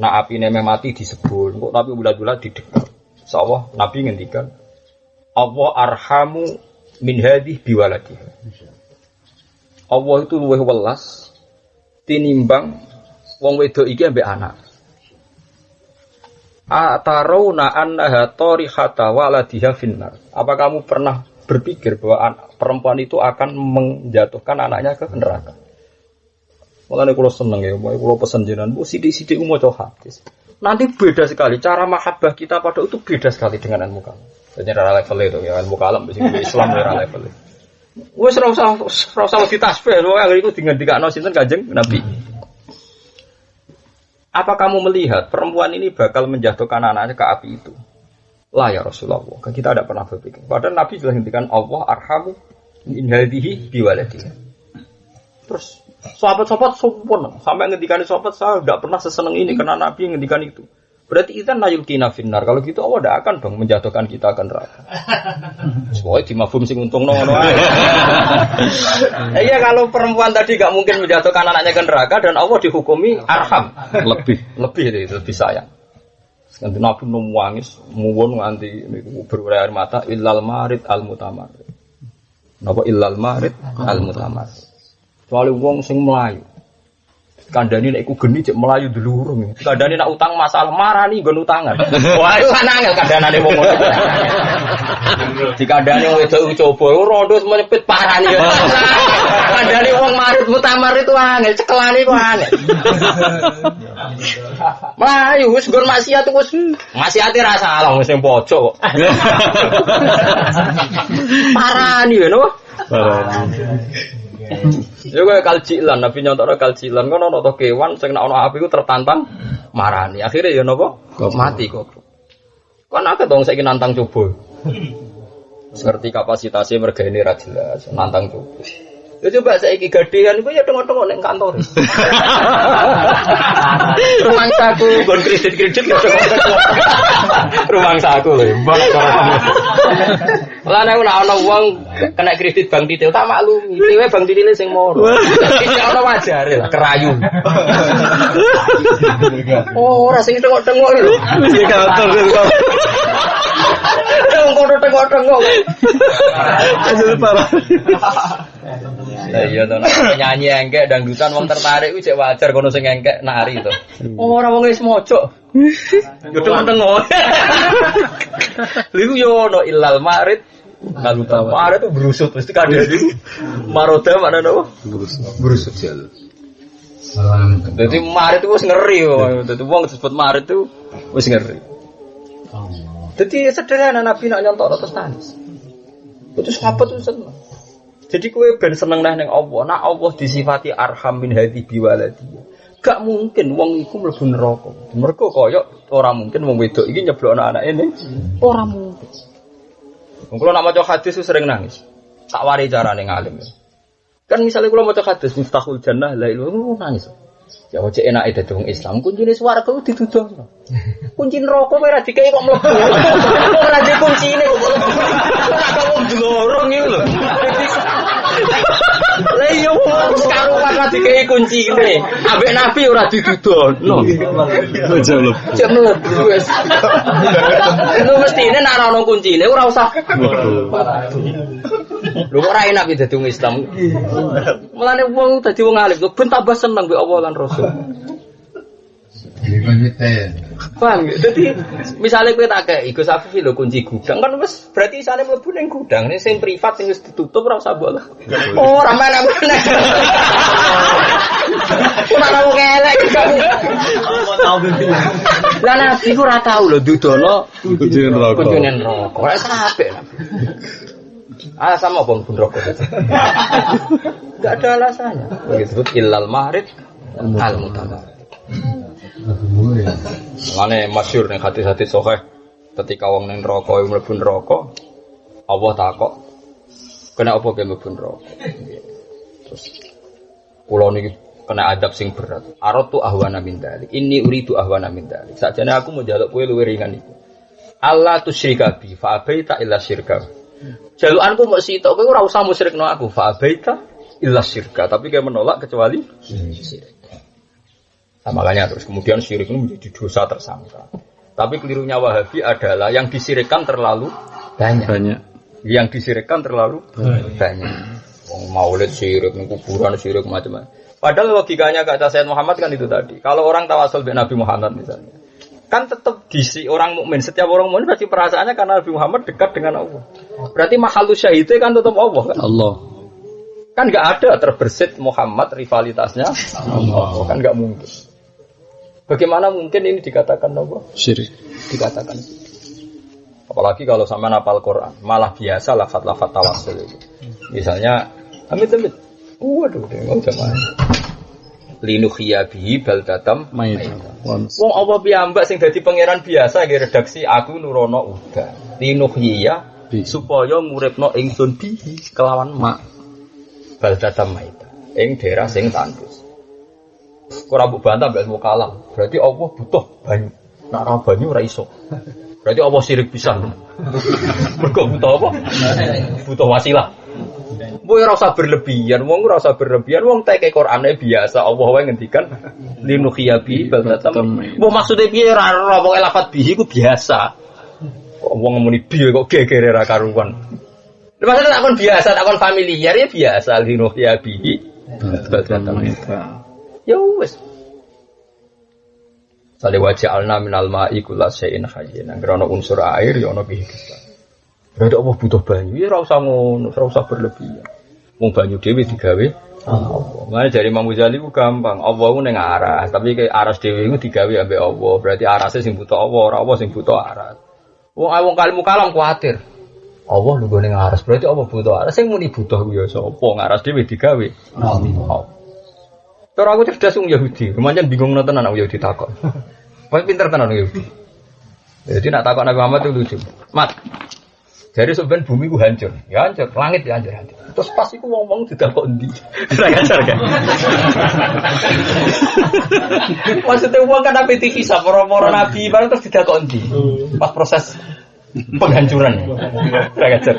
nak apine mati disebul. Kok tapi bulat-bulat didekap. Insyaallah Nabi ngendikan Allah arhamu min hadhihi biwaladiha. Allah itu luwih welas tinimbang wong wedok iki ambek anak. Atarawna annaha tarihata waladiha finnar. Apa kamu pernah berpikir bahwa perempuan itu akan menjatuhkan anaknya ke neraka? Mulane kula seneng ya, kula pesen jenengan, Bu sithik-sithik maca hadis. Nanti beda sekali cara mahabbah kita pada itu beda sekali dengan ilmu kalam. Jadi ora level itu ya ilmu kalam mesti Islam ora level. Wis ora usah ditasbih lho, yang iku dingendikno sinten Kanjeng Nabi. Apa kamu melihat perempuan ini bakal menjatuhkan anaknya ke api itu? Lah ya Rasulullah, kita tidak pernah berpikir. Padahal Nabi jelas ngendikan Allah arhamu min hadhihi biwaladiha. Terus sahabat-sahabat sombong sampai ngendikan sahabat saya tidak pernah seseneng ini karena Nabi ngendikan itu. Berarti kita nayulkina finnar. Kalau gitu Allah tidak akan dong menjatuhkan kita ke neraka. Soalnya di mafhum sing untung ngono. Iya kalau perempuan tadi gak mungkin menjatuhkan anaknya ke neraka dan Allah dihukumi arham lebih sayang. Nanti Nabi nangis muwon nganti berair mata illal marid al mutamar. Napa illal marid al mutamar. Soale wong sing mlayu. Kandani nek iku geni cek melayu dulurung. Kandani nak utang masalah marani nggon utangan. Wah, iku kan angel kandanane wong ngono. Dikandani wong wedok coba rondo menyepit parani. Kandani wong marit mutamar itu angel, cekelane iku angel. Melayu wis nggon maksiat wis maksiate ra salah wis ning pojok kok. Parani lho. Parani. Ya kaya kalcilan, Nabi nyontokno kalcilan kan ana to kewan sing nek ana api ku tertantang marani. Akhire ya napa? Mati kok. Kan akeh dong saiki nantang coba. Seperti kapasitasnya mergane ra jelas, nantang coba. Ya coba saiki gadean iku ya tengok-tengok ning kantor. Rumangsaku gon kredit ya tengok-tengok. Rumangsaku lho, mbak. Lah nek ana wong kena kredit Bank Titil tak maklumi. Dhewe Bank Titil sing moro. Iki ana wajare lah kerayu. Oh, ora sing tengok-tengok lho. Sing kantor kok. Tengok-tengok. Aduh parah. Lah iya to nyanyi engkek dangdutan wong tertarik kuwi cek wajar kono sing engkek nari to. Ora wong wis mojok. Yo tengok-tengok. Liku yo ono ilal marid. Kalau marid itu berusut mesti kadang maroda mana napa? Berusut jal. Jadi marid itu wis ngeri kok. Dadi wong disebut marid itu wis ngeri. Jadi sederhana Nabi nak nyontok terus tangis. Terus apa tuh seneng. Jadi kowe ben seneng nang Allah. Nak Allah disifati arham min hadhi biwaladi. Gak mungkin wong iku mlebu neraka. Mergo koyo ora mungkin wong wedok iki nyeblokno anake ne. Ora mungkin. Wong kula nak maca hadis sering nangis. Tak wari carane ngalim. Kan misalnya kula maca hadis Miftahul Jannah la ilaha illallah nangis. Ya ojo enake dadi wong Islam, kuncine swarga ku dituduhno. Kunci neraka kowe ora dikei kok mlebu. Ora di kuncine kok mlebu. Ora wong glorong iki lho. Lah iya wong karuan ora dikei kuncine. Ambek Nabi ora dituduhno. Ojo mlebu wis. Itu mestine nek ora ono kuncine ora usah. Lho ora enak iki dadi wong Islam. Mulane wong dadi wong alim ben tambah seneng mbek Allah lan Rasul. Paham ya? Jadi misalnya kowe tak kei Gus Afif lho kunci gudang kan wis berarti isane mlebu ning gudang. Ning sing privat sing wis ditutup ora usah boleh. Oh, ora mana-mana. Ora tau kelek kamu. Lah Nabi ku ora tau lho dudono Kuncine neraka. kuncine neraka. Ora sampe Nabi. Alasan apa pun rokok? Enggak ada alasannya. Disebut illal marid al mutamar. Mane masyhur ning hadis-hadis sahih ketika wong ning neraka mlebu neraka Allah takok kena apa ge mlebu neraka. Terus kula niki kena adab sing berat. Aratu ahwana min dzalik. Inni uridu ahwana min dzalik. Sakjane aku mau njaluk kowe luwih ringan iku. Allah tusyrika bi fa abaita illa syirka. Jalukanku mok sitok kowe ora usah musyrikno aku fa abaita illa syirka, tapi kowe menolak kecuali syirik. Nah, makanya terus kemudian syirik itu menjadi dosa tersangka. Tapi kelirunya Wahabi adalah yang disirikkan terlalu banyak. Yang disirikkan terlalu banyak. Maulid syirik, kuburan syirik macam-macam. Padahal logikanya kata Sayyid Muhammad kan itu tadi. Kalau orang tawasul dengan Nabi Muhammad misalnya, kan tetap diisi orang mukmin. Setiap orang mukmin pasti perasaannya karena Nabi Muhammad dekat dengan Allah. Berarti mahalus syahidnya kan tetap Allah kan? Allah. Kan nggak ada terbersit Muhammad rivalitasnya Allah. Kan nggak mungkin. Bagaimana mungkin ini dikatakan apa? Syirik. Dikatakan. Apalagi kalau sampai hafal Quran, malah biasa lafaz-lafaz tawassul itu. Misalnya, amit-amit. Waduh, enggak jamaah. Linukhya bihi baldatam maita. Wong apa piyambak sing dadi pangeran biasa nggih redaksi aku nurono uga. Linukhya supaya nguripno ingsun bihi kelawan mak. Baldatam maita. Ing daerah sing tandus. Ora mbok bantah mbek kalah. Berarti Allah butuh banyu. Nek ora banyu ora iso. Berarti Allah sirik pisan. Mergo butuh apa? Butuh wasilah. Mbok ora usah berlebihan, wong ora usah berlebihan, wong teke Qur'ane biasa Allah wae ngendikan linukhyabi baldatam. Mbok maksude piye ora ora pokoke lafaz bihi ku biasa. Kok wong ngomongni bi kok gegere ra karuan. Maksudnya takon biasa, takon familiar ya biasa linukhyabi baldatam. Ya wis. Sale waja'alna minal ma'i kullasyai'in hayyin. Nang unsur air ya ana kehidupan. Berarti Allah butuh banyu. Ya ora usah ngono, ora usah berlebihan. Wong banyu dhewe digawe Allah. Mane jare Imam Ghazali ku gampang. Allah ku ning aras, tapi ke aras dhewe iku digawe ambek Allah. Berarti arase sing butuh Allah, ora Allah sing butuh aras. Wong kalimu kalam kuwatir. Allah lungguh ning aras, berarti Allah butuh aras. Sing muni butuh ku ya sapa? Ngaras dhewe digawe Allah. Cara aku cerdas wong Yahudi, kemarin bingung tenan aku Yahudi takon. Wong pinter tenan Yahudi. Jadi nak takon Nabi Muhammad itu lucu. Mat. Jadi sebenarnya bumi ku hancur. Ya hancur, langit ya hancur. Terus pas iku wong-wong didakok endi? Ora hancur kan. Maksudnya wong kan ape dihisab para nabi bareng terus didakok endi? Pas proses penghancuran. Ora hancur.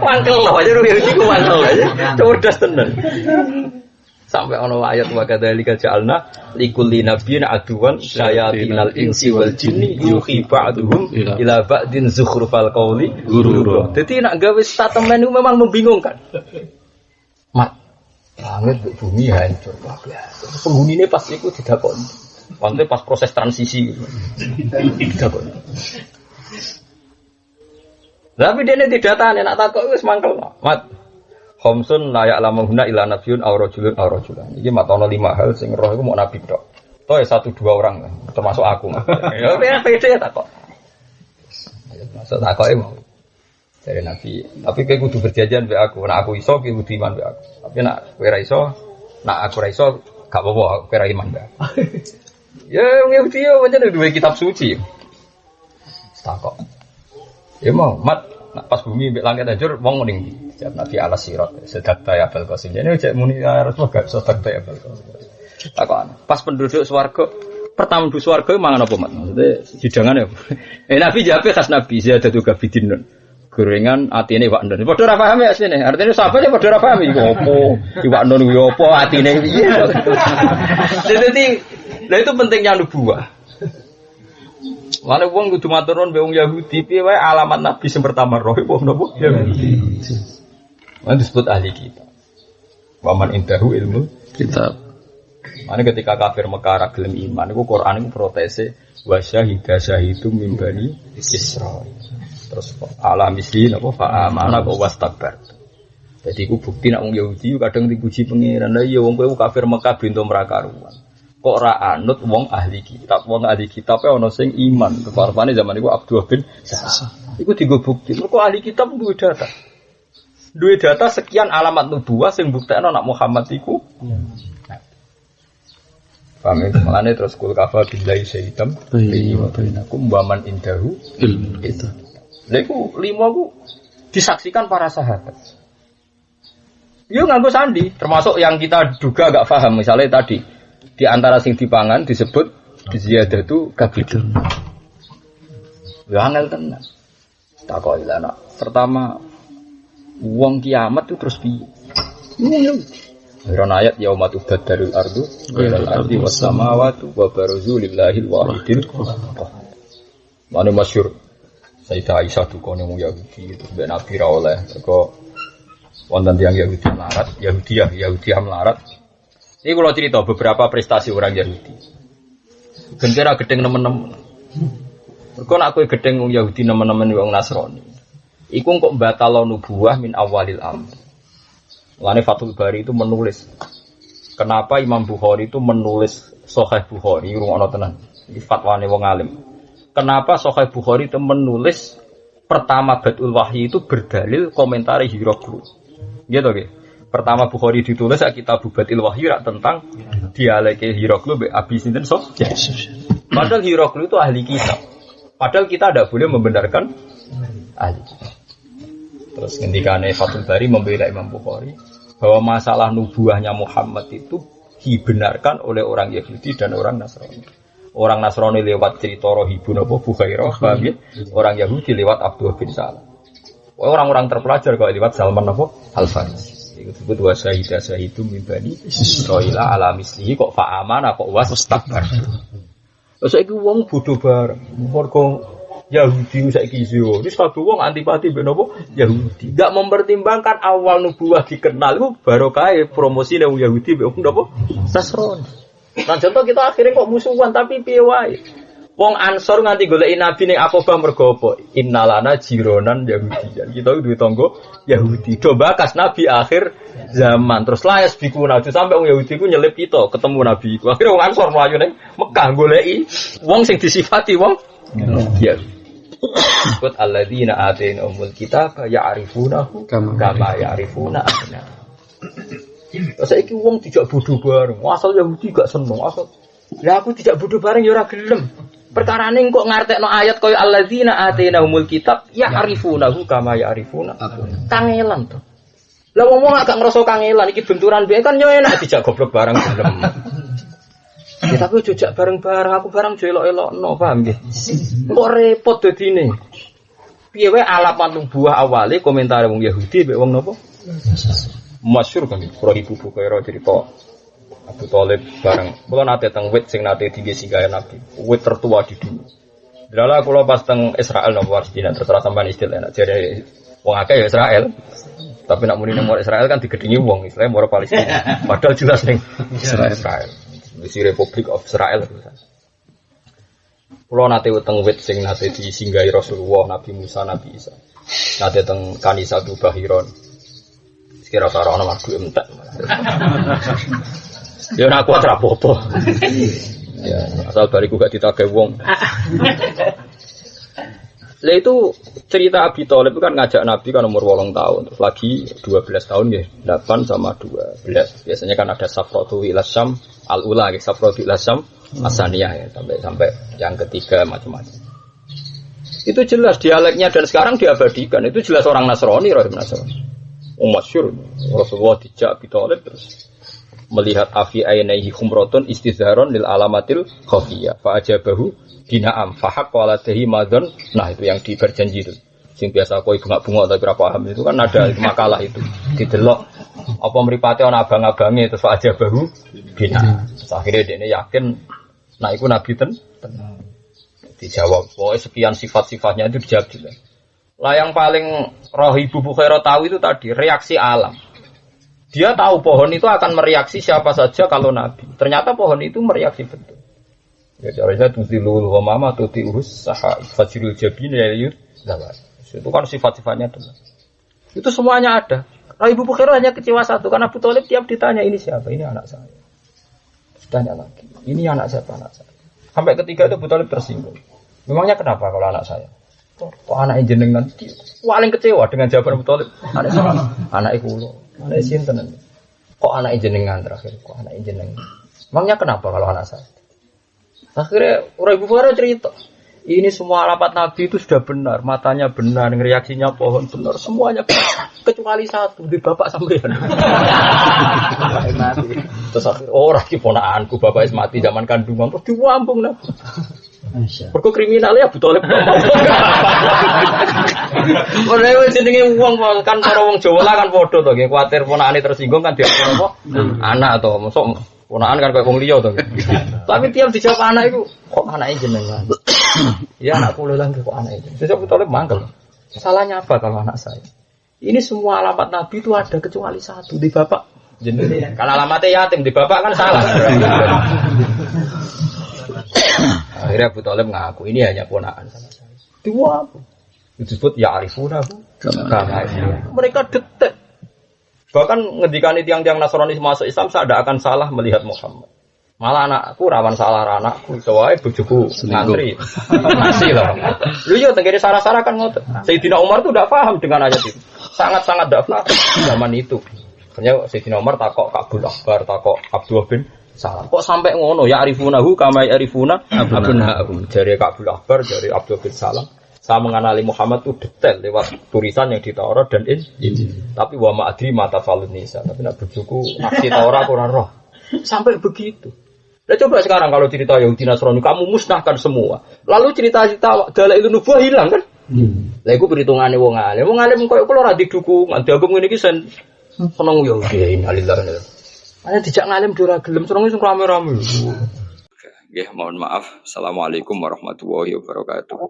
Mangkel loh aja Yahudi ku mangkel aja. Cerdas tenan. Sampai ono ayat wa kadzalika ja'alna likulli nabiyyin aduwan syayatinal insi wal jinni yuhi ba'duhum ila ba'din zukhrufal qawli ghurura. Dadi nek gawe statement itu memang membingungkan. Mat, langit bumi hancur kabeh. Penghunine pas iku didakoni. Pante pas proses transisi gitu. Didakoni. Tapi dene didatane nak takok wis mangkel. Mat Khamsun layak lamuhuna ila nabiun aw rajulun aw rajulan. Iki matono 5 hal sing roh iku mau nabi tok. Toh 1-2 orang termasuk aku. Ya pede takok. Maksud takoke mau. Dari nabi, tapi kowe kudu berjanjian mbek aku. Nek aku iso kowe kudu iman mbek aku. Tapi nek kowe ra iso, nek aku ra iso gak apa-apa kowe ra iman mbek aku. Ya wong Yahudi yo pancen duwe kitab suci. Takok. Ya mau mat pas bumi mbek langit hancur wong ning ndi? Jawab Nabi alas sirat sedekah ya Abul Qasim. Jadi cek muni Rasulullah gak sedekah ya Abul Qasim. Takon. Pas penduduk swarga, pertama penduduk swarga mangan apa mat? Maksudnya hidangan ya. Nabi jawab khas Nabi ziyadatu gabidin. Gorengan atine wak ndon. Padha ora paham ya asline. Artine sahabat ya padha ora paham iki opo. Iwak ndon kuwi opo, atine piye. Jadi lha itu pentingnya nubuwah. Mane wong kudu matur nuwun mbek wong Yahudi piye wae alamat nabi sing pertama roh wong napa Yahudi. Mane disebut ahli kitab. Waman indahu ilmu kitab. Mane ketika kafir Mekah ra gelem iman iku Quran iku protese wa syahida syahidum min bani Israil. Terus ala misli napa fa amana wa wastakbar. Jadi iku bukti nak wong Yahudi kadang dipuji pangeran. Lah iya wong kowe kafir Mekah bento merakaruan. Kok ora anut wong ahli kitab. Wong ahli kitab ana sing iman. Keparpane zaman iku Abdullah bin Salam. Iku digo bukti. Mergo ahli kitab duwe data. Duwe data sekian alamat nubuwah sing buktekno nak Muhammad iku. Paham itu malane terus kul kafa billahi syaitam wa bainakum wa man indahu ilmu itu. Lha iku 5 ku disaksikan para sahabat. Yo nganggo sandi, termasuk yang kita duga gak paham. Misalnya tadi di antara sing dipangan disebut ziyadatu kabidun. Ya angel tenan. Takoki lah nak. Pertama wong kiamat itu terus piye? Ron ayat yauma tubaddarul ardu wal ardi was samawati wa barazu lillahil wahidil qahhar. Mane masyhur Sayyidah Aisyah dukane wong Yahudi itu ben Nabi ra oleh kok wonten tiyang Yahudi melarat, Yahudiah melarat. Ini kalau cerita beberapa prestasi orang Yahudi. Gendera gedeng nemen-nemen. Mergo nek kowe gedeng wong Yahudi nemen-nemen wong Nasrani. Iku kok batalo nubuwah min awalil amr. Mulane Fathul Bari itu menulis. Kenapa Imam Bukhari itu menulis Sahih Bukhari rungokno tenan. Iki fatwane wong alim. Kenapa Sahih Bukhari itu menulis pertama Badul Wahyi itu berdalil komentari Hiraqlu. Gitu okay. Pertama Bukhari ditulis kitab Batil Wahyi tentang dialeke Hiraqlu be Abi Sinten Sufyan. Padahal Hiraqlu itu ahli kitab. Padahal kita tidak boleh membenarkan ahli kitab. Terus ngendikane Fathul Bari membela Imam Bukhari bahwa masalah nubuahnya Muhammad itu dibenarkan oleh orang Yahudi dan orang Nasrani. Orang Nasrani lewat cerita Rohibun apa Bukhairah, orang Yahudi lewat Abdullah bin Salam. Orang-orang terpelajar kalau lewat Salman apa? Al-Farisi. Itu disebut wa syahidu min bani Israil ala mislihi kok fa'amana kok wastakbar. Terus saiki wong bodho bareng. Mergo Yahudi saiki iso. Wis kabeh wong antipati mbek napa? Yahudi. Enggak mempertimbangkan awal nubuwah dikenal iku barokah promosi wong Yahudi mbek wong napa? Nasrani. Nah contoh kita akhirnya kok musuhan tapi piye wae. Wong Ansor nganti goleki Nabi ning Aqabah mergo apa? Innalana jironan Yahudiyan. Kita duwe tangga Yahudi. Do bakas Nabi akhir zaman. Terus layas biku Nabi sampai wong Yahudi ku nyelip kita ketemu Nabi iku. Akhire wong Ansor mlayu ning Mekah goleki wong sing disifati wong ya. Qut alladzina atainahumul kitaba ya'rifunahu kama ya'rifuna abna'ahum. Saiki wong dijak bodho bareng. Asal Yahudi gak seneng asal. Lah aku dijak bodho bareng ya ora gelem. Perkarane kok ngartekno ayat kaya alladzina atainahumul kitab ya'rifunahu kama ya'rifuna. Kangelan to. Lah wong agak ngrasa kangelan iki benturan biyen kan yo enak dijak goblok bareng gelem. Ya tapi jojak bareng-bareng aku bareng jo elok-elokno, paham nggih? Kok repot dadine. Piye wae alamat nubuwah awale komentar wong Yahudi mek wong napa? Masyhur kan Rohibu Bukhairah cerita Abu Thalib bareng. Kula nate teng wit sing nate tinggi singgah Nabi. Wit tertua di dunia. Delala kula pas teng Israel nang Palestina terus sampean istilah enak jare wong akeh ya Israel. Tapi nak muni nang Israel kan digedingi wong Islam ora Palestina. Padahal jelas ning Israel. Misi Republic of Israel. Kula nate teng wit sing nate disinggahi Rasulullah, Nabi Musa, Nabi Isa. Nate teng Kanisatu Bahiron. Kira-kira ana madu entek. Ya ora kuat ra apa-apa. Ya, asal bariku gak ditagih wong. Lah itu cerita Abi Thalib itu kan ngajak Nabi kan umur 8 tahun, terus lagi 12 tahun ya, 8 sama 12. Biasanya kan ada Safratu ila Syam al-ula, Safratu ila Syam as-saniyah ya, sampai yang ketiga macam-macam. Itu jelas dialeknya dan sekarang diabadikan. Itu jelas orang Nasrani, Rahim Nasrani. Masyhur Rasulullah dijak Abi Thalib terus melihat afi ainaihi khumratun istizharon lil alamatil khafiyah fa ajabahu bina'am fa haqqa alaihi madhan. Nah itu yang diberjanji itu sing biasa koi bunga-bunga tapi ora paham itu kan ada makalah itu didelok apa mripate ana abang-abange terus fa ajabahu bina'am. Akhirnya dekne yakin nah iku nabi tenan. Dijawab pokoke sekian sifat-sifatnya itu dijawab juga. Lah yang paling Rohibu Bukhairah tahu itu tadi reaksi alam. Dia tahu pohon itu akan mereaksi siapa saja kalau Nabi. Ternyata pohon itu mereaksi betul. Ya caranya tutilul ghamama tuti'us saha fajrul jabin yayut. Itu kan sifat-sifatnya itu. Itu semuanya ada. Nah, Ibu Bukhairah hanya kecewa satu karena Abu Thalib tiap ditanya ini siapa, ini anak saya. Ditanya lagi, ini anak siapa, anak saya. Sampai ketiga itu Abu Thalib tersinggung. Memangnya kenapa kalau anak saya? Kok anak jenengan? Paling kecewa dengan jawaban Abu Thalib. Anak kula, anak sinten? Kok anak jenengan terakhir? Kok anak jenengan? Memangnya kenapa kalau anak saya? Akhirnya orang Ibu Bukhairah cerita. Ini semua alamat Nabi itu sudah benar, matanya benar, reaksinya pohon benar, semuanya benar. Kecuali satu, di bapak sampean. Terus akhirnya orang keponakanku bapak mati zaman kandungan, terus diwambung Nabi. Perkara kriminalnya Abu Thalib. Ora jenenge wong kan para wong Jawa lah kan padha to, nggih kuwatir ponakane tersinggung kan diatur apa? Anak to, mosok ponakan kan kayak wong liya to. Tapi tiap dijawab anak itu kok anake jenengan. Ya anakku lelang kok anake. Sesuk Abu Thalib mangkel. Salahnya apa kalau anak saya? Ini semua alamat Nabi itu ada kecuali satu di bapak jenengan. Kalau alamatnya yatim di bapak kan salah. Akhirnya Abu Thalib ngaku ini hanya ponakan sama saya. Dua apa? Itu disebut ya'rifunahu kama mereka detek. Bahkan ngedikani tiang-tiang Nasrani masuk Islam saya tidak akan salah melihat Muhammad. Malah anakku rawan salah anakku soalnya bojoku ngantri. Masih lah. Lu yo tenggere sarah-sarah kan ngoten. Sayyidina Umar tuh tidak paham dengan ayat itu. Sangat-sangat tidak paham zaman itu. Makanya Sayyidina Umar takok Kabul Akbar, takok Abdullah bin Salam. Kok sampai ngono ya arifunahu kama arifuna abnahum. Jari Kabul Akbar, jari Abdullah bin Salam. Saya mengenali Muhammad itu detail lewat tulisan yang di Taurat dan Injil. Tapi wa ma'adri mata falun nisa. Tapi nak bojoku nafsi Taurat kurang roh. Sampai begitu. Nah, coba sekarang kalau cerita Yahudi Nasrani kamu musnahkan semua. Lalu cerita-cerita dalailun nubuwah hilang kan? Lah iku perhitungane wong alim. Wong alim koyo kula ora didukungan. Diagem ngene iki sen seneng Yahudi innalillahi. Ana dijak ngalim ora gelem seneng sing rame-rame. Nggih, mohon maaf. Assalamualaikum warahmatullahi wabarakatuh.